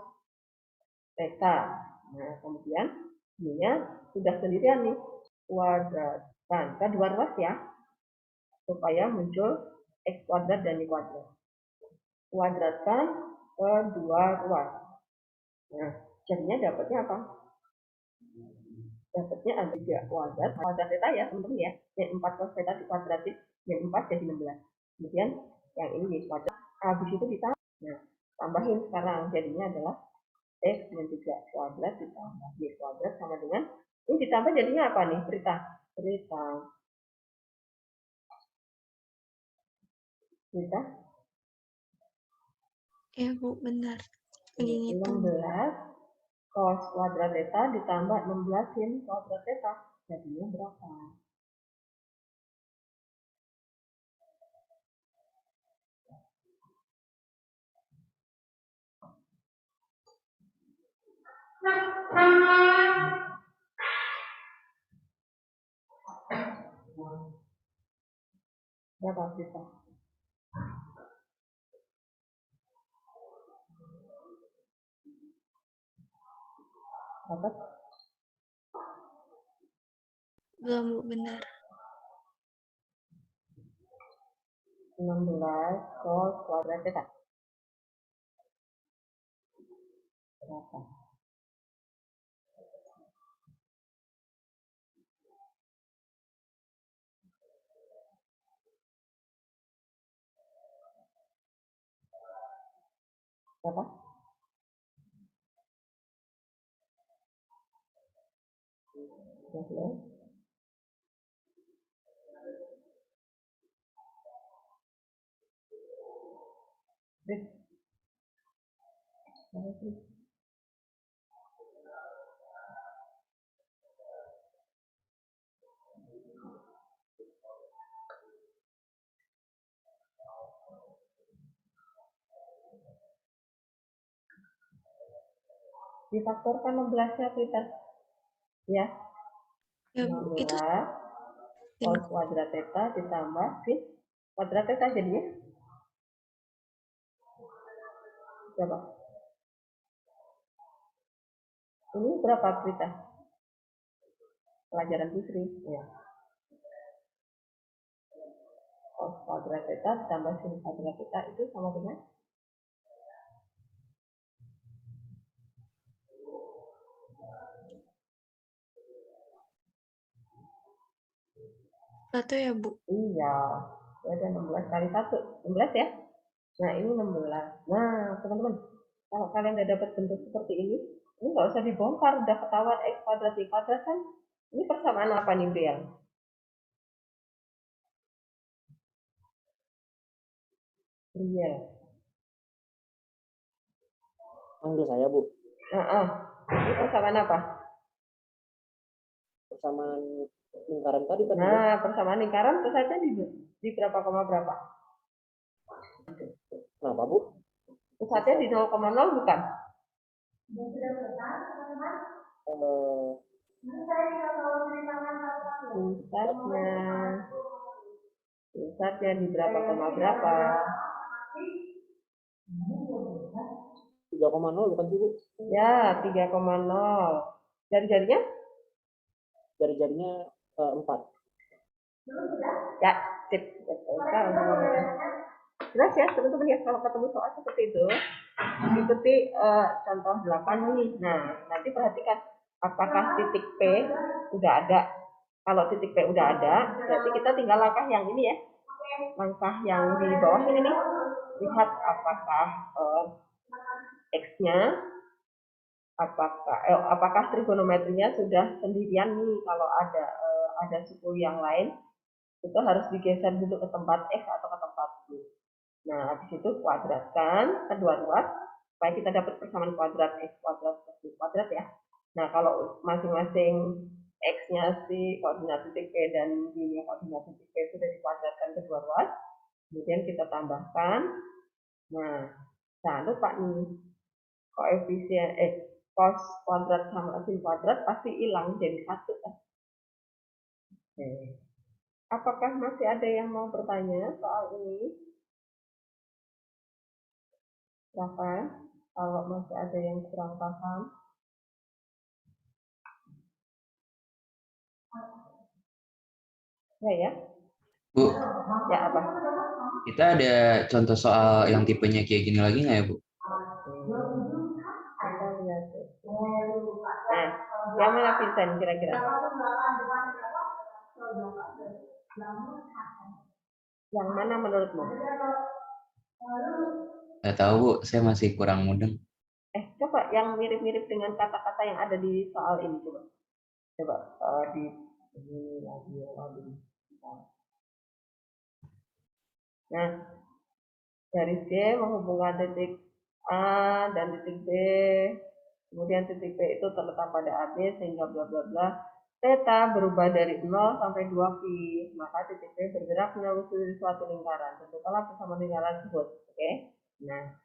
theta. Nah kemudian y-nya sudah sendirian nih. Kuadratkan ke 2 ruas ya. Supaya muncul x kuadrat dan y kuadrat. Kuadratkan ke 2 ruas. Nah, jadinya dapatnya apa? Dapatnya ada 3 kuadrat theta ya, teman-teman ya. Yang 4 cos theta dikuadratin, yang 4 jadi 16. Kemudian yang ini y kuadrat. Habis itu ditambah. Nah, tambahin sekarang. Jadinya adalah x dan 3 kuadrat ditambah y kuadrat sama dengan ini ditambah jadinya apa nih? Berita. Ya Bu, benar. Lagi ngitung. 16 cos kuadrat theta ditambah 16 sin kuadrat theta. Jadinya berapa? Berapa kita? Dapat? Belum Bu, benar. 16 cos kuadrat theta. Berapa? Berapa? Difaktorkan 16-nya kita. Ya. Ya Bu, itu 16 cos kuadrat theta ditambah sin kuadrat theta jadinya berapa? Ini berapa kita? Pelajaran Busri. Ya. Cos kuadrat theta ditambah sin kuadrat theta itu sama dengan satu ya Bu. iya. Ada 16 kali 1. 16 ya? Nah, ini 16. Nah, teman-teman, kalau kalian udah dapat bentuk seperti ini nggak usah dibongkar, udah ketahuan x kuadrat y kuadrat kan. Ini persamaan apa nih, Brian? Iya. Panggil saya, Bu. Ini persamaan apa? Persamaan lingkaran tadi kan. Nah, persamaan lingkaran pusatnya di berapa koma berapa? Kenapa, Bu? Pusatnya di 0,0 bukan? Pusatnya di berapa koma berapa? 3,0 bukan sih, Bu? Ya, 3,0. Jari-jarinya? Jari-jarinya 4. Ya, sip. Jelas ya, teman-teman ya, kalau ketemu soal seperti itu, ikuti contoh 8 nih. Nah, nanti perhatikan apakah titik P udah ada. Kalau titik P udah ada, berarti kita tinggal langkah yang ini ya. Langkah yang di bawah ini nih. Lihat apakah X-nya, apakah trigonometrinya sudah sendirian nih. Kalau ada suku yang lain, itu harus digeser dulu ke tempat X atau ke tempat Y. Nah, habis itu kuadratkan kedua ruas supaya kita dapat persamaan kuadrat X kuadrat plus Y kuadrat ya. Nah, kalau masing-masing X-nya si koordinat titik P dan Y-nya koordinat titik P sudah dikuadratkan kedua ruas, kemudian kita tambahkan. Nah, jangan lupa nih, koefisien cos kuadrat sama sin kuadrat pasti hilang jadi 1. Oke. Apakah masih ada yang mau bertanya soal ini? Silakan, kalau masih ada yang kurang paham. Ya. Bu, Ya, apa? kita ada contoh soal yang tipenya kayak gini lagi nggak ya, Bu? Kita lihat. Nah, yang mana Vincent kira-kira? Yang mana menurutmu? Nggak tahu, Bu. Saya masih kurang mudeng. Coba yang mirip-mirip dengan kata-kata yang ada di soal ini, coba. Coba di ini lagi. Nah, garis G menghubungkan titik A dan titik B, kemudian titik B itu terletak pada AB sehingga bla bla bla. Theta berubah dari 0 sampai 2 pi, maka titik B bergerak menelusuri suatu lingkaran. Tentukanlah bersama lingkaran tersebut. Oke. Nah,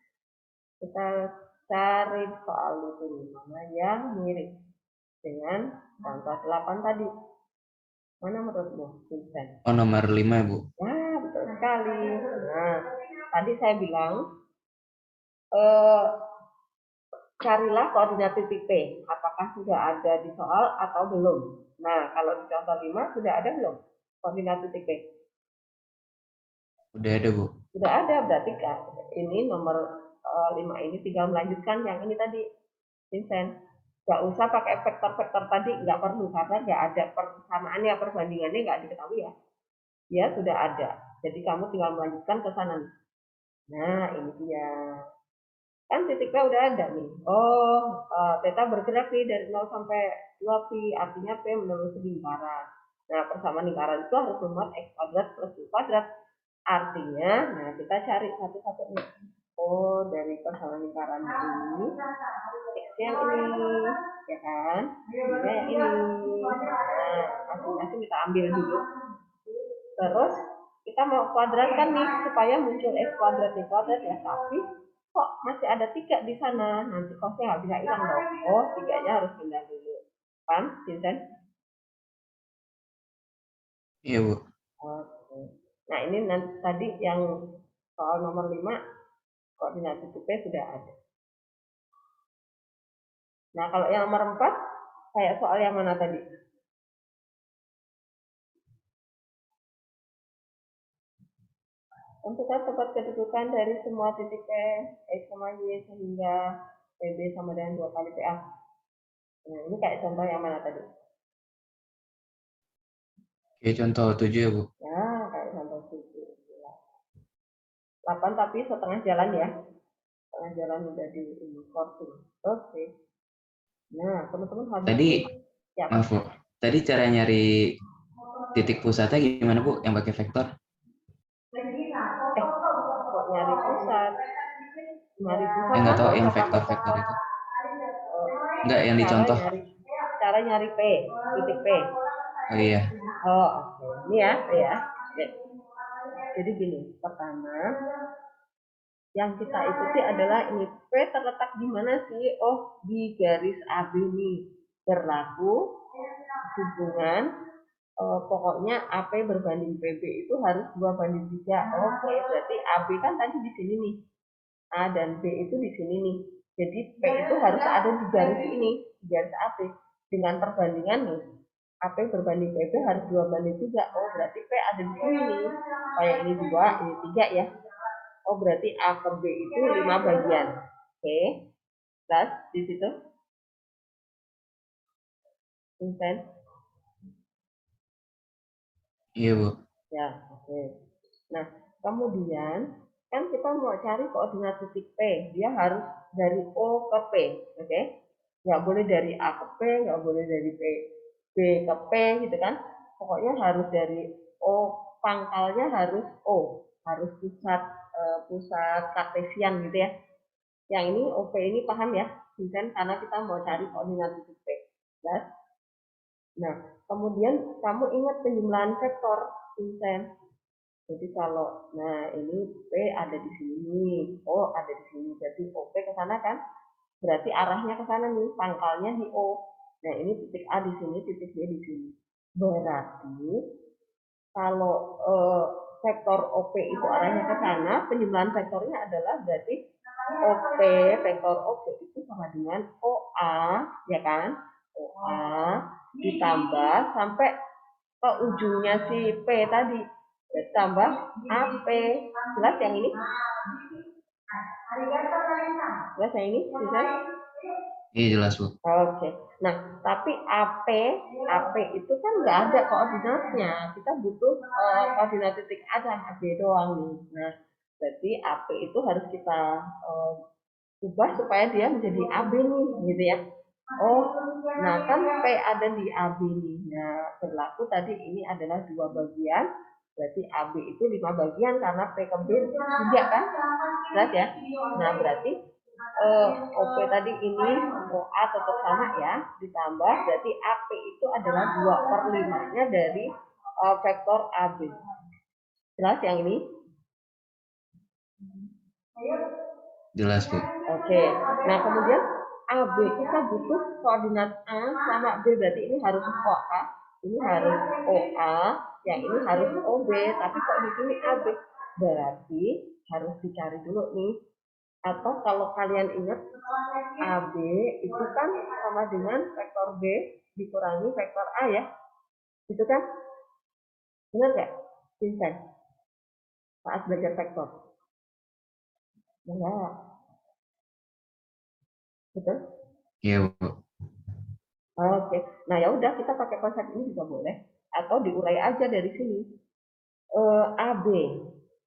kita cari soal itu mana yang mirip dengan contoh 8 tadi. Mana menurutmu, Vincent? Oh, nomor 5 ya, Bu. Wah, betul sekali. Nah, tadi saya bilang carilah koordinat titik P. Apakah sudah ada di soal atau belum? Nah, kalau di contoh 5 sudah ada belum koordinat titik P? Udah ada, Bu. Sudah ada, berarti kan ini nomor 5 ini tinggal melanjutkan yang ini tadi, Vincent. Nggak usah pakai vektor-vektor tadi, nggak perlu, karena nggak ada persamaannya, perbandingannya nggak diketahui ya. Ya, sudah ada. Jadi kamu tinggal melanjutkan ke sana. Nah, ini dia. Kan titik P udah ada nih. Oh, theta bergerak nih dari 0 sampai 2 pi, artinya P menelusuri lingkaran. Nah, persamaan lingkaran itu harus memuat X kuadrat plus Y kuadrat. Artinya, nah kita cari satu-satu nih. Oh, dari persamaan lingkaran ini, X yang ini, ya kan? Y-nya yang ini. Nah, masing-masing kita ambil dulu. Terus, kita mau kuadratkan nih, supaya muncul X kuadrat Y kuadrat ya, tapi kok masih ada 3 di sana, nanti cosnya nggak bisa hilang dong. Oh, 3-nya harus pindah dulu. Paham, Vincent? Iya, Bu. Oke. Nah, ini nanti, tadi yang soal nomor 5, koordinat titik P sudah ada. Nah, kalau yang nomor 4, kayak soal yang mana tadi? Tentukan tempat kedudukan dari semua titik P, X sama Y, sehingga PB sama dengan 2 kali PA. Nah, ini kayak contoh yang mana tadi? Kayak contoh 7 ya, Bu. Nah, kayak contoh 7. 8 tapi setengah jalan ya. Setengah jalan udah di forcing. Oke. Nah, teman-teman habis Tadi, ya, maaf, Bu. Tadi cara nyari titik pusatnya gimana, Bu? Yang pakai vektor? kok nyari pusat? Nyari pusat Nggak tahu kan yang usah pakai vektor-vektor itu. Oh, Nggak, yang dicontoh. Cara nyari P, titik P. Oh iya. Oh, oke. Ini ya, ya. Jadi gini, pertama yang kita ikuti adalah ini P terletak di mana sih? Oh, di garis AB nih. Berlaku hubungan pokoknya AP berbanding PB itu harus 2/3. Oke, berarti AB kan tadi di sini nih. A dan B itu di sini nih. Jadi P itu harus ada di garis ini, di garis AP. Dengan perbandingan nih, AP berbanding PB harus 2/3. Oh, berarti P ada di sini nih. Kayak ini 2, ini 3 ya. Oh, berarti A ke B itu 5 bagian. Oke. Plus di situ. Vincent. Iya, Bu. Ya, oke. Nah, kemudian kan kita mau cari koordinat titik P, dia harus dari O ke P, oke? Nggak boleh dari A ke P, nggak boleh dari B ke P, gitu kan? Pokoknya harus dari O, pangkalnya harus O, harus pusat kartesian gitu ya. Yang ini OP ini paham ya, Vincent, karena kita mau cari koordinat titik P. Jelas? Nah, kemudian kamu ingat penjumlahan vektor, Vincent. Jadi kalau, nah ini P ada di sini, O ada di sini, jadi OP ke sana kan? Berarti arahnya ke sana nih, pangkalnya di O. Nah ini titik A di sini, titik B di sini. Berarti kalau vektor OP itu arahnya ke sana, penjumlahan vektornya adalah berarti OP, vektor OP itu sama dengan OA, ya kan? OA ditambah sampai ke ujungnya si P tadi, ditambah AP. Jelas yang ini? Jelas yang ini? Bisa? Iya jelas Bu. Oke. Nah, tapi AP itu kan nggak ada koordinatnya. Kita butuh koordinat titik A dan AB doang nih. Nah, berarti AP itu harus kita ubah supaya dia menjadi AB nih, gitu ya. Oh, nah kan P ada di AB nih. Nah, berlaku tadi ini adalah 2 bagian. Berarti AB itu 5 bagian karena P ke B 3 kan? Jelas ya? Nah, berarti OP tadi ini OA tetap sama ya, ditambah berarti AP itu adalah 2/5-nya dari vektor AB. Jelas yang ini? Jelas Bu. Oke. Nah, kemudian AB kita butuh koordinat A sama B, berarti ini harus OA, ini harus OA, yang ini harus OB, tapi kok di sini AB? Berarti harus dicari dulu nih. Atau kalau kalian ingat AB itu kan sama dengan vektor B dikurangi vektor A ya. Itu kan? Benar nggak? Vincent? Saat belajar vektor. Enggak. Betul? Iya Bu. Oke. Nah, ya udah kita pakai konsep ini juga boleh atau diurai aja dari sini.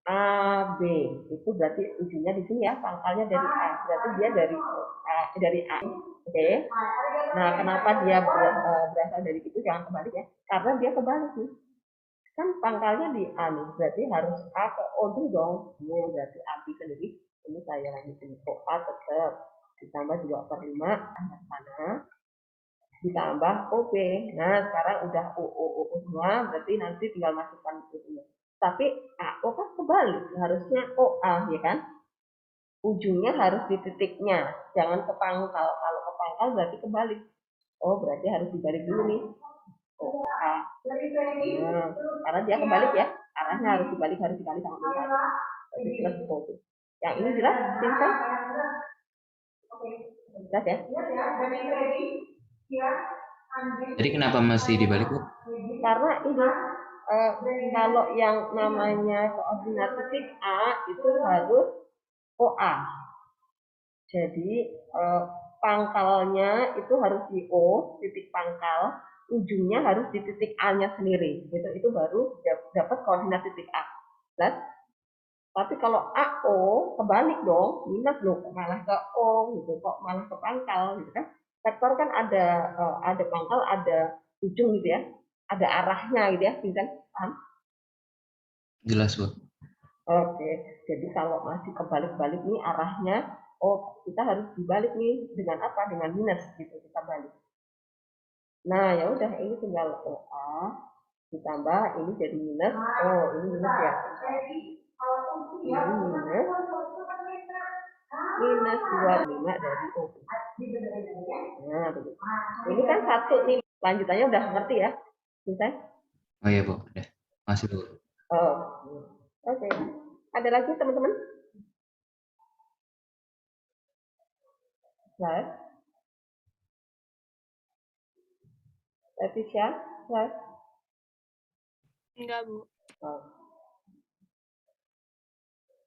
AB itu berarti ujungnya di sini ya, pangkalnya dari A, berarti dia dari A. Oke. Nah, kenapa dia berasal dari itu? Jangan kebalik ya, karena dia kebalik nih. Kan pangkalnya di A nih, berarti harus A ke O dulu dong. Ini berarti AB sendiri. Ini saya lanjutin OA tetap ditambah 2/5 sana, ditambah OB. Nah, sekarang udah O semua, berarti nanti tinggal masukkan itu. Tapi AO kan kebalik, harusnya OA, ya kan? Ujungnya harus di titiknya, jangan ke pangkal. Kalau ke pangkal berarti kebalik. Oh, berarti harus dibalik dulu nih. OA. Nah, karena dia kebalik ya, arahnya harus dibalik sama pangkal. Jadi plus OB. Yang ini jelas, Vincent? Jelas ya? Jadi kenapa masih dibalik Bu? Karena ini kalau yang namanya koordinat titik A itu harus OA. Jadi pangkalnya itu harus di O, titik pangkal, ujungnya harus di titik A-nya sendiri. Gitu, itu baru dapat koordinat titik A. Jelas? Tapi kalau AO kebalik dong, minus loh, malah ke O gitu, kok malah ke pangkal gitu kan? Vektor kan ada pangkal, ada ujung gitu ya, ada arahnya gitu ya, Vincent, paham? Jelas Bu. Oke, jadi kalau masih kebalik-balik nih arahnya, oh kita harus dibalik nih dengan apa? Dengan minus gitu, kita balik. Nah ya udah, ini tinggal OA ditambah ini jadi minus, oh ini minus ya. Ini minus 25 dari O. Nah, begitu. Ini kan satu nih, lanjutannya udah ngerti ya, Vincent? Oh iya Bu, udah. Masih Bu. Oh, oke. Ada lagi teman-teman? Slide. Leticia, slide. Enggak, Bu. Oh.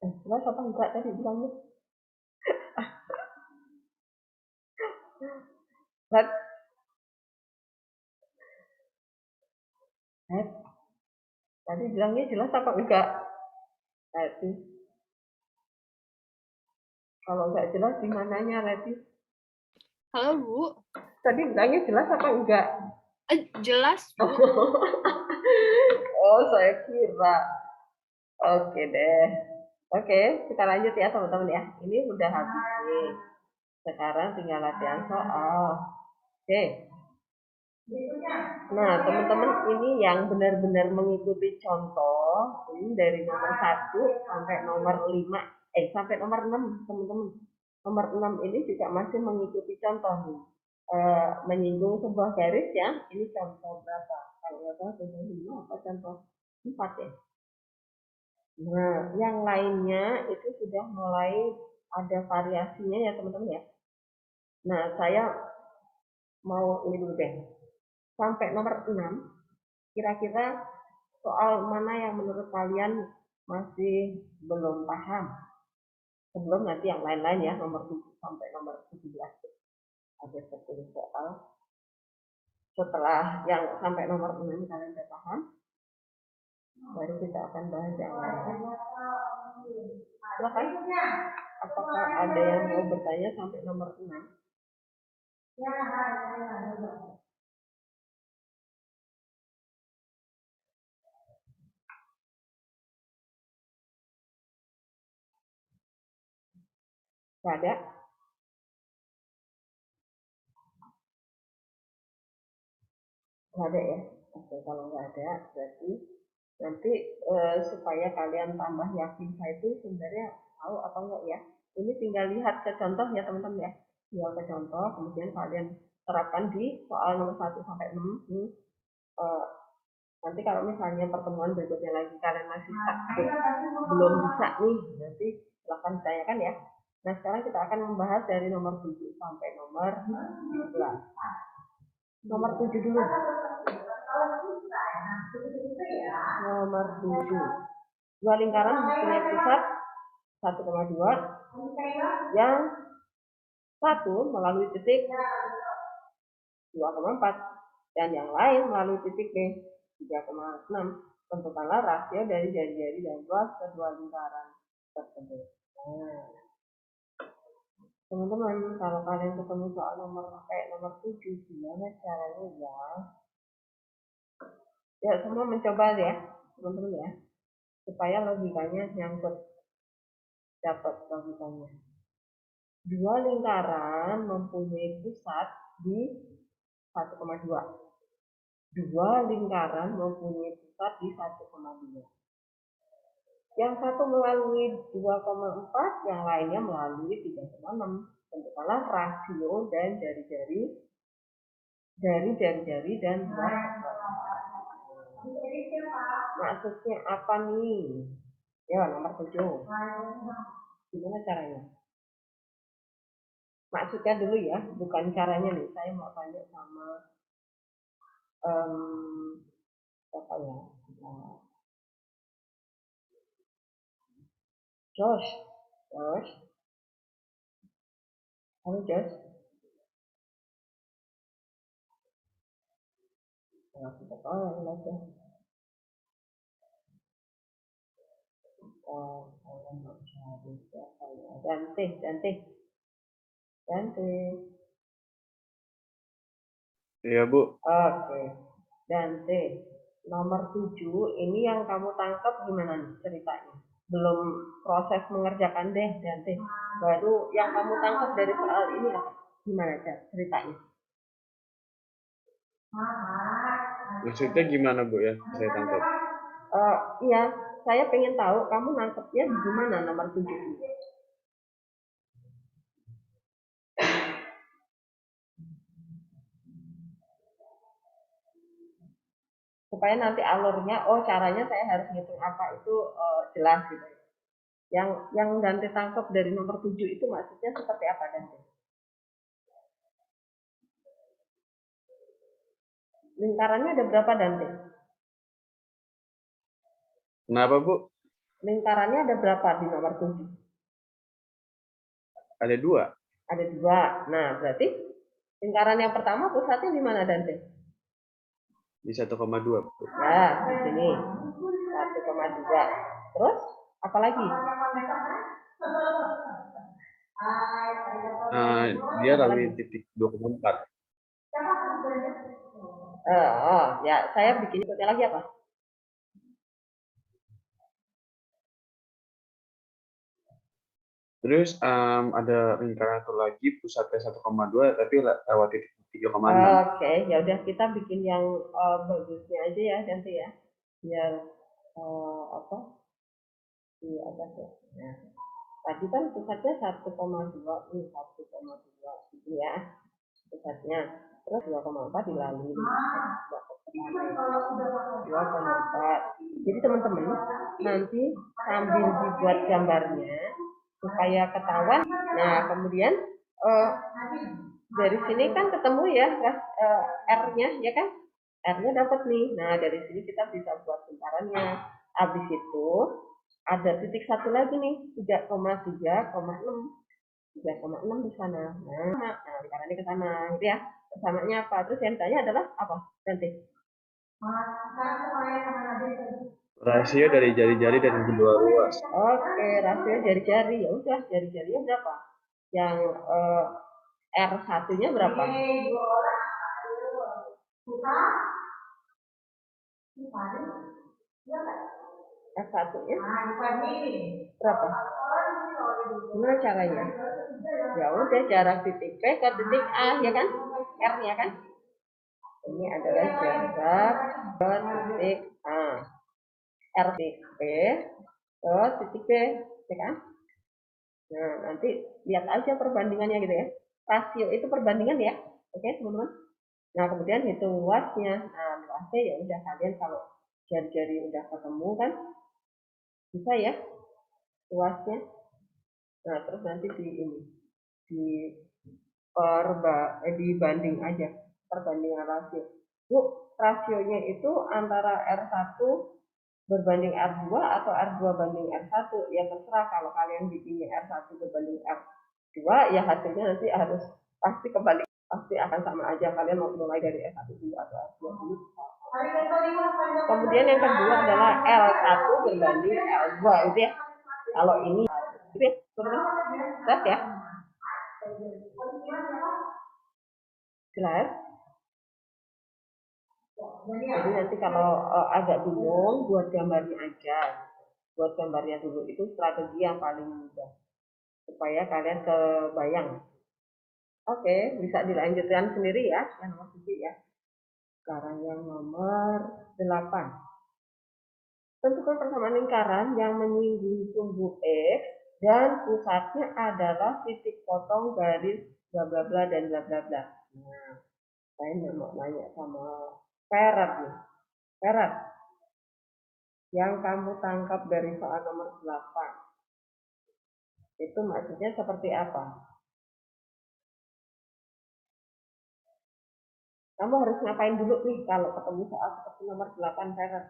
Slide apa enggak tadi bilangnya? Slide. Tadi bilangnya jelas apa enggak? Leti. Kalau enggak jelas di mananya, Leti? Halo, Bu. Tadi bilangnya jelas apa enggak? Jelas, Bu. Oh, saya kira. Oke deh. Oke, kita lanjut ya teman-teman ya. Ini udah habis nih. Sekarang tinggal latihan soal. Oke. Nah, teman-teman ini yang benar-benar mengikuti contoh ini dari nomor 1 sampai nomor 5, sampai nomor 6, teman-teman. Nomor 6 ini juga masih mengikuti contoh nih. Menyinggung sebuah garis ya. Ini contoh berapa? Kalau nggak salah contoh 5 apa contoh 4 ya. Nah, yang lainnya itu sudah mulai ada variasinya ya teman-teman ya. Nah, saya mau ini dulu deh. Sampai nomor 6, kira-kira soal mana yang menurut kalian masih belum paham? Sebelum nanti yang lain-lain ya, nomor 7 sampai nomor 17. Ada 10 soal. Setelah yang sampai nomor 6 kalian sudah paham, baru kita akan bahas yang lain. Silakan. Apakah ada yang mau bertanya sampai nomor 6? Nggak ada? Nggak ada ya? Oke, kalau nggak ada, berarti nanti supaya kalian tambah yakin saya itu sebenarnya tahu atau enggak ya. Ini tinggal lihat ke contoh ya teman-teman ya. Tinggal ke contoh, kemudian kalian terapkan di soal nomor 1 sampai 6. Nanti kalau misalnya pertemuan berikutnya lagi kalian masih takut belum bisa nih, nanti silahkan ditanyakan ya. Nah, sekarang kita akan membahas dari nomor 7 sampai nomor 11. Nomor 7 dulu. Nomor 7. Dua lingkaran mempunyai pusat 1,2, yang satu melalui titik 2,4 dan yang lain melalui titik B 3,6. Tentukanlah rasio dari jari-jari dan luas kedua lingkaran tersebut. Nah, teman-teman, kalau kalian ketemu soal nomor 7, gimana caranya ya? Ya, semua mencoba ya, teman-teman ya, supaya logikanya nyangkut, dapat logikanya. Dua lingkaran mempunyai pusat di 1,2. Dua lingkaran mempunyai pusat di 1,2. Yang satu melalui 2,4, yang lainnya melalui 3,6. Tentukanlah rasio dan jari-jari dan luas. Maksudnya apa nih? Ya, nomor 7. Gimana caranya? Maksudnya dulu ya, bukan caranya nih. Saya mau tanya sama apa ya? Josh. Halo Josh. Dante. Iya, Bu. Oke. Dante. Nomor 7, ini yang kamu tangkap gimana nih ceritanya? Belum proses mengerjakan deh, Dante. Baru yang kamu tangkap dari soal ini apa? Gimana ceritanya? Maksudnya gimana, Bu, ya? Saya tangkap. Iya, saya pengen tahu kamu nangkepnya gimana nomor 7 ini. Supaya nanti alurnya, caranya saya harus ngitung apa itu jelas gitu. Yang Dante tangkap dari nomor 7 itu maksudnya seperti apa, Dante? Lingkarannya ada berapa, Dante? Kenapa, Bu? Lingkarannya ada berapa di nomor 7? Ada 2. Ada 2. Nah, berarti lingkaran yang pertama pusatnya di mana, Dante? Di 1,2, Bu. Ya, di sini. 1,2. Terus, apa lagi? Dia melalui titik 2,4. Ya, saya bikin ikutnya lagi apa? Terus ada lingkaran satu lagi pusatnya 1,2 tapi lewat titik 3,6. Oke, ya udah kita bikin yang bagusnya aja ya nanti ya, biar apa di atas ya. Nah, tadi kan pusatnya 1,2 nih 1,2 gitu ya pusatnya, terus 2,4 dilalui 2,4. Jadi teman-teman nanti sambil dibuat gambarnya supaya ketahuan. Nah kemudian dari sini kan ketemu ya R-nya ya kan, R-nya dapat nih. Nah dari sini kita bisa buat lingkarannya. Habis itu ada titik satu lagi nih 3,6 di sana. Nah lingkarannya ke sana gitu ya. Persamanya apa? Terus yang tanya adalah apa nanti? Rasio dari jari-jari dan kedua ruas. Oke, rasio jari-jari. Ya udah, jari-jarinya berapa? Yang R1-nya berapa? R1-nya berapa? Gimana caranya? Ya udah, jarak titik P ke titik A ya kan? R-nya kan? Ini adalah jarak ke titik A. R titik P ke titik B, ya kan? Nah, nanti lihat aja perbandingannya gitu ya. Rasio itu perbandingan ya. Oke, teman-teman. Nah, kemudian hitung luasnya. Nah, luasnya ya udah kalian kalau jari-jari udah ketemu kan bisa ya luasnya. Nah, terus nanti dibanding aja perbandingan rasio. Bu, rasionya itu antara R1 berbanding R2 atau R2 banding R1, ya terserah. Kalau kalian bikinnya R1 berbanding R2 ya hasilnya nanti harus pasti kebalik, pasti akan sama aja. Kalian mau mulai dari R1 dulu atau R2 dulu. Kemudian yang kedua adalah L1 berbanding L2 gitu ya. Kalau ini gitu ya, jelas ya? Jelas? Jadi nanti kalau agak bingung buat gambarnya aja. Buat gambarnya dulu, itu strategi yang paling mudah supaya kalian kebayang. Oke, bisa dilanjutkan sendiri ya, yang nomor 7 ya. Sekarang yang nomor 8. Tentukan persamaan lingkaran yang menyinggung sumbu X dan pusatnya adalah titik potong garis bla bla bla dan bla bla bla. Nah, saya mau nanya sama Perat nih. Perat, yang kamu tangkap dari soal nomor 8 itu maksudnya seperti apa? Kamu harus ngapain dulu nih kalau ketemu soal seperti nomor 8, Perat?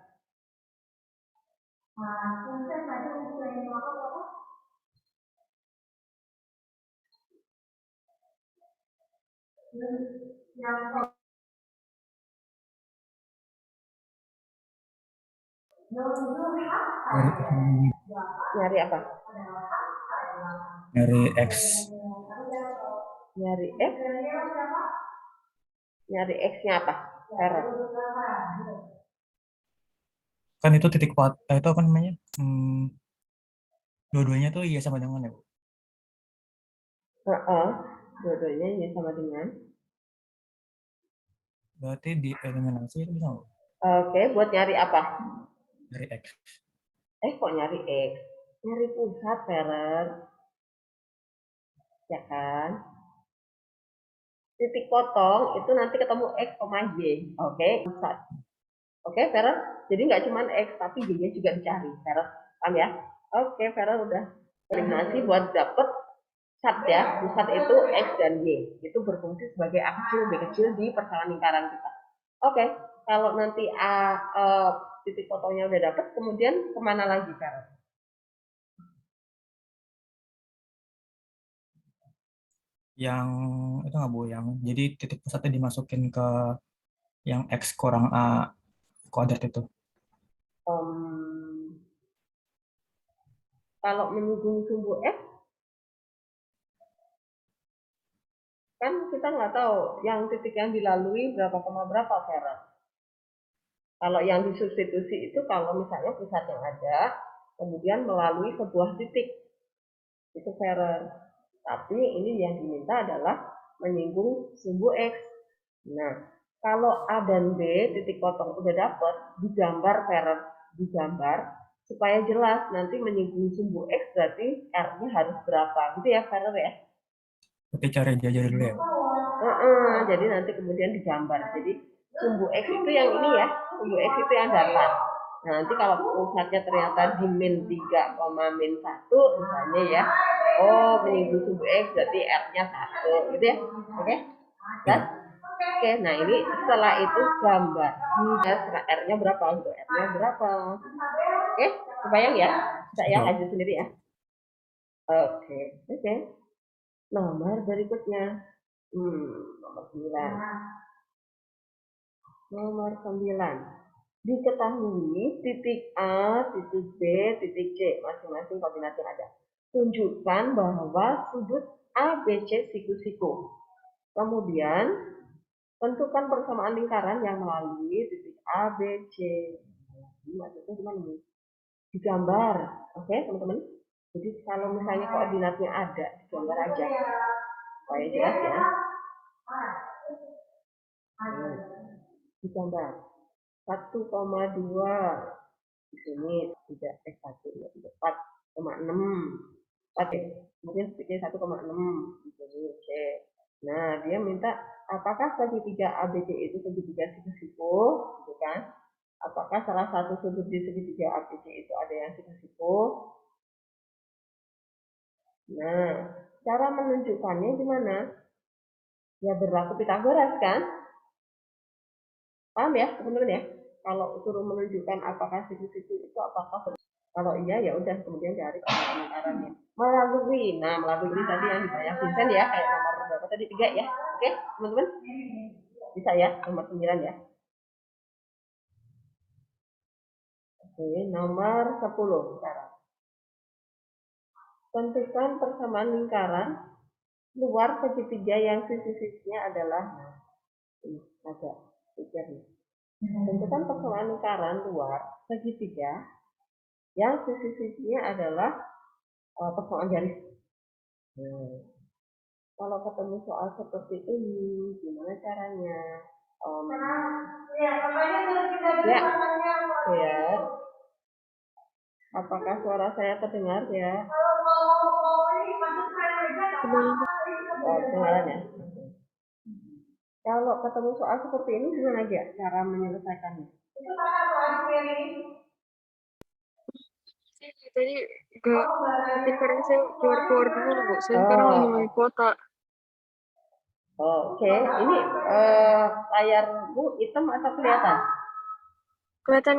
Nyari apa? Nyari X. Nyari X? Nyari X-nya apa? Perat. Kan itu titik itu apa namanya? Dua-duanya tuh iya sama dengan ya, Bu? Dua-duanya iya sama dengan. Berarti di eliminasi itu bisa, Bu? Oke, buat nyari apa? Dari X. Kok nyari X? Nyari pusat, Perat. Ya kan? Titik potong itu nanti ketemu X, Y. Oke, pusat. Oke, Perat. Jadi nggak cuma X, tapi Y-nya juga dicari. Perat, paham ya? Oke, Perat udah eliminasi buat dapet pusat ya. Pusat itu X dan Y. Itu berfungsi sebagai A kecil, B kecil di persamaan lingkaran kita. Oke, kalau nanti titik potongnya udah dapet, kemudian kemana lagi, Perat? Yang itu nggak, Bu? Yang jadi titik pusatnya dimasukin ke yang X kurang A kuadrat itu. Kalau menyinggung sumbu X, kan kita nggak tahu yang titik yang dilalui berapa koma berapa, Perat. Kalau yang disubstitusi itu kalau misalnya pusat yang ada, kemudian melalui sebuah titik. itu Farad. Tapi ini yang diminta adalah menyinggung sumbu X. Nah, kalau A dan B titik potong udah dapat, digambar Farad, digambar supaya jelas nanti menyinggung sumbu X berarti R-nya harus berapa gitu ya Farad ya. Tapi cara diajar dulu ya. Jadi nanti kemudian digambar. Jadi sumbu X itu yang ini ya, sumbu X itu yang datar. Nah, nanti kalau pusatnya ternyata di min 3, min 1 misalnya ya, oh menyinggung sumbu X berarti R-nya 1 gitu ya. Oke? Dan oke, nah ini setelah itu gambar. R-nya berapa gitu, R-nya berapa. Oke, kebayang ya? Bisa ya, lanjut sendiri ya. Oke. Nomor berikutnya. Nomor 9. Nomor 9. Diketahui titik A, titik B, titik C, masing-masing koordinat yang ada. Tunjukkan bahwa sudut ABC siku-siku. Kemudian, tentukan persamaan lingkaran yang melalui titik A, B, C. Ini maksudnya gimana nih? Digambar. Oke, teman-teman? Jadi, kalau misalnya koordinatnya ada, digambar aja. Supaya jelas ya. Digambar. 1,2 di sini tidak 1 ya 4,6 mungkin sekitar 1,6 di sini C. Nah, dia minta apakah segitiga ABC itu segitiga siku-siku, gitu kan? Apakah salah satu sudut di segitiga ABC itu ada yang siku-siku? Nah, cara menunjukkannya gimana? Ya berlaku Pitagoras kan? Paham ya teman-teman ya? Kalau suruh menunjukkan apakah siku-siku itu apakah kalau iya ya udah kemudian cari lingkarannya melalui ini tadi yang ditanya Vincent ya, kayak nomor berapa tadi 3 ya. Oke teman-teman bisa ya, nomor 9 ya. Oke, nomor 10 sekarang. Tentukan persamaan lingkaran luar segitiga yang sisi-sisinya adalah ada pikir nih. Tentukan persamaan lingkaran luar segitiga yang sisi-sisinya adalah persamaan garis. Kalau ketemu soal seperti ini, gimana caranya? Ya. Apakah suara saya terdengar ya? Kedengaran ya. Kalau ketemu soal seperti ini, gimana aja cara menyelesaikannya? Tadi enggak, karena saya keluar dulu Bu. Saya sekarang lagi main kota. Oke. Ini layarmu hitam atau kelihatan? Kelihatan.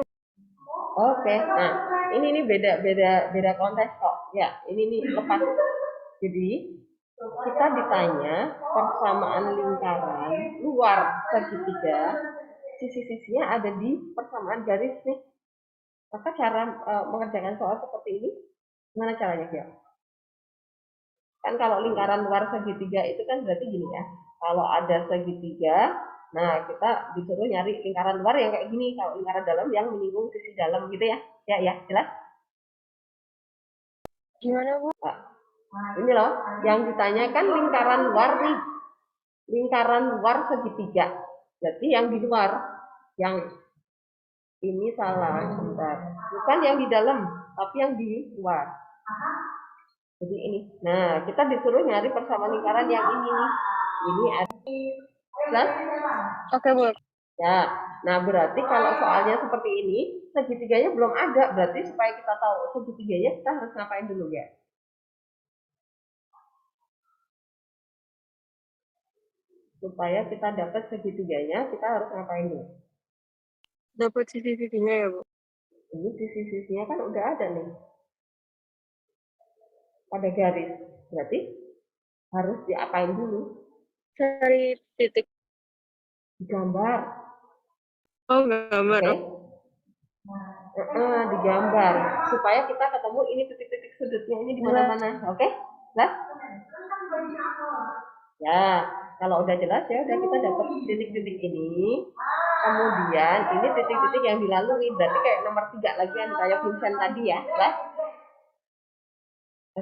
Oke. Nah, ini beda konteks kok. Ya, ini lepas. Jadi kita ditanya persamaan lingkaran luar segitiga, sisi-sisinya ada di persamaan garis nih. Maka cara mengerjakan soal seperti ini, gimana caranya ya? Kan kalau lingkaran luar segitiga itu kan berarti gini ya. Kalau ada segitiga, nah kita disuruh nyari lingkaran luar yang kayak gini. Kalau lingkaran dalam yang menyinggung sisi dalam gitu ya. Ya, jelas? Gimana Bu? Ini loh, yang ditanyakan lingkaran luar nih. Lingkaran luar segitiga. Berarti yang di luar. Yang ini salah, sebentar. Bukan yang di dalam, tapi yang di luar. Jadi ini. Nah, kita disuruh nyari persamaan lingkaran yang ini nih. Ini ada. Jelas? Oke, Bu. Ya. Nah, berarti kalau soalnya seperti ini, segitiganya belum ada. Berarti supaya kita tahu segitiganya, kita harus ngapain dulu ya? Supaya kita dapat segitiganya, kita harus ngapain dulu? Dapat sisi-sisinya ya, Bu? Ini sisi-sisinya kan udah ada nih. Pada garis. Berarti harus diapain dulu? Cari titik. Digambar. Oh, gambar. Okay. Digambar. Supaya kita ketemu ini titik-titik sudutnya ini di mana-mana. Oke? Jelas? Ya, kalau udah jelas ya udah kita dapat titik-titik ini. Kemudian ini titik-titik yang dilalui, berarti kayak nomor 3 lagi yang ditanya Vincent tadi ya, jelas?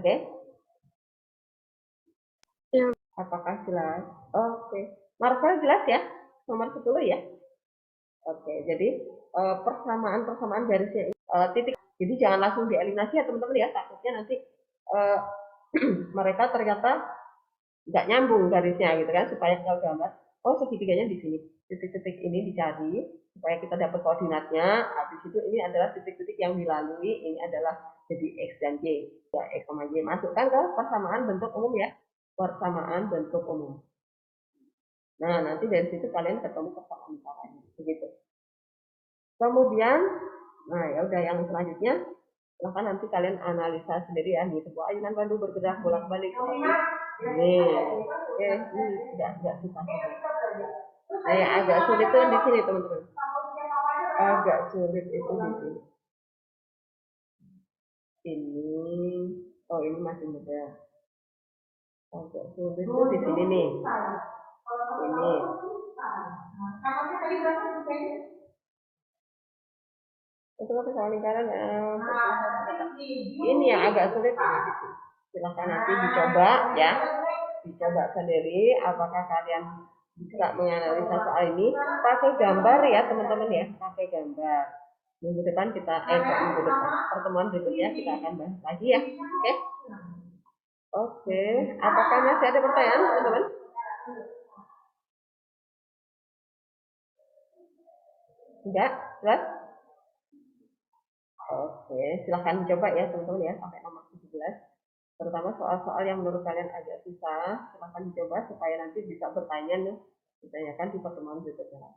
Oke. Ya. Apakah jelas? Oke. Marcel jelas ya? Nomor 10 ya? Oke, jadi persamaan-persamaan garisnya titik. Jadi jangan langsung dieliminasi ya teman-teman ya, takutnya nanti mereka ternyata nggak nyambung garisnya gitu kan, supaya kita gambar. Oh, segitiganya di sini. Titik-titik ini dicari supaya kita dapat koordinatnya. Habis itu ini adalah titik-titik yang dilalui, ini adalah jadi X dan Y. Ya, X sama Y masukkan ke persamaan bentuk umum ya. Persamaan bentuk umum. Nah, nanti dari situ kalian ketemu persamaan caranya. Begitu. Kemudian, nah ya udah yang selanjutnya, silahkan nanti kalian analisa sendiri ya. Nih, sebuah ayunan pandu bergerak bolak-balik seperti ini. Oke, ini agak susah. Nah, yang agak sulit itu di sini teman-teman. Agak sulit itu di sini. Ini, oh ini masih mudah. Agak sulit itu di sini nih. Ini. Untuk kesalahan lingkaran ini yang agak sulit ini. Silahkan nanti dicoba ya, dicoba sendiri apakah kalian bisa menganalisa soal ini pakai gambar ya teman-teman ya, pakai gambar. Minggu depan kita minggu depan pertemuan berikutnya kita akan bahas lagi ya. Oke, apakah masih ada pertanyaan teman-teman? Enggak, jelas? Oke, silahkan dicoba ya teman-teman ya sampai nomor 17. Terutama soal-soal yang menurut kalian agak susah, silahkan dicoba supaya nanti bisa bertanya nih, ditanyakan di pertemuan berikutnya.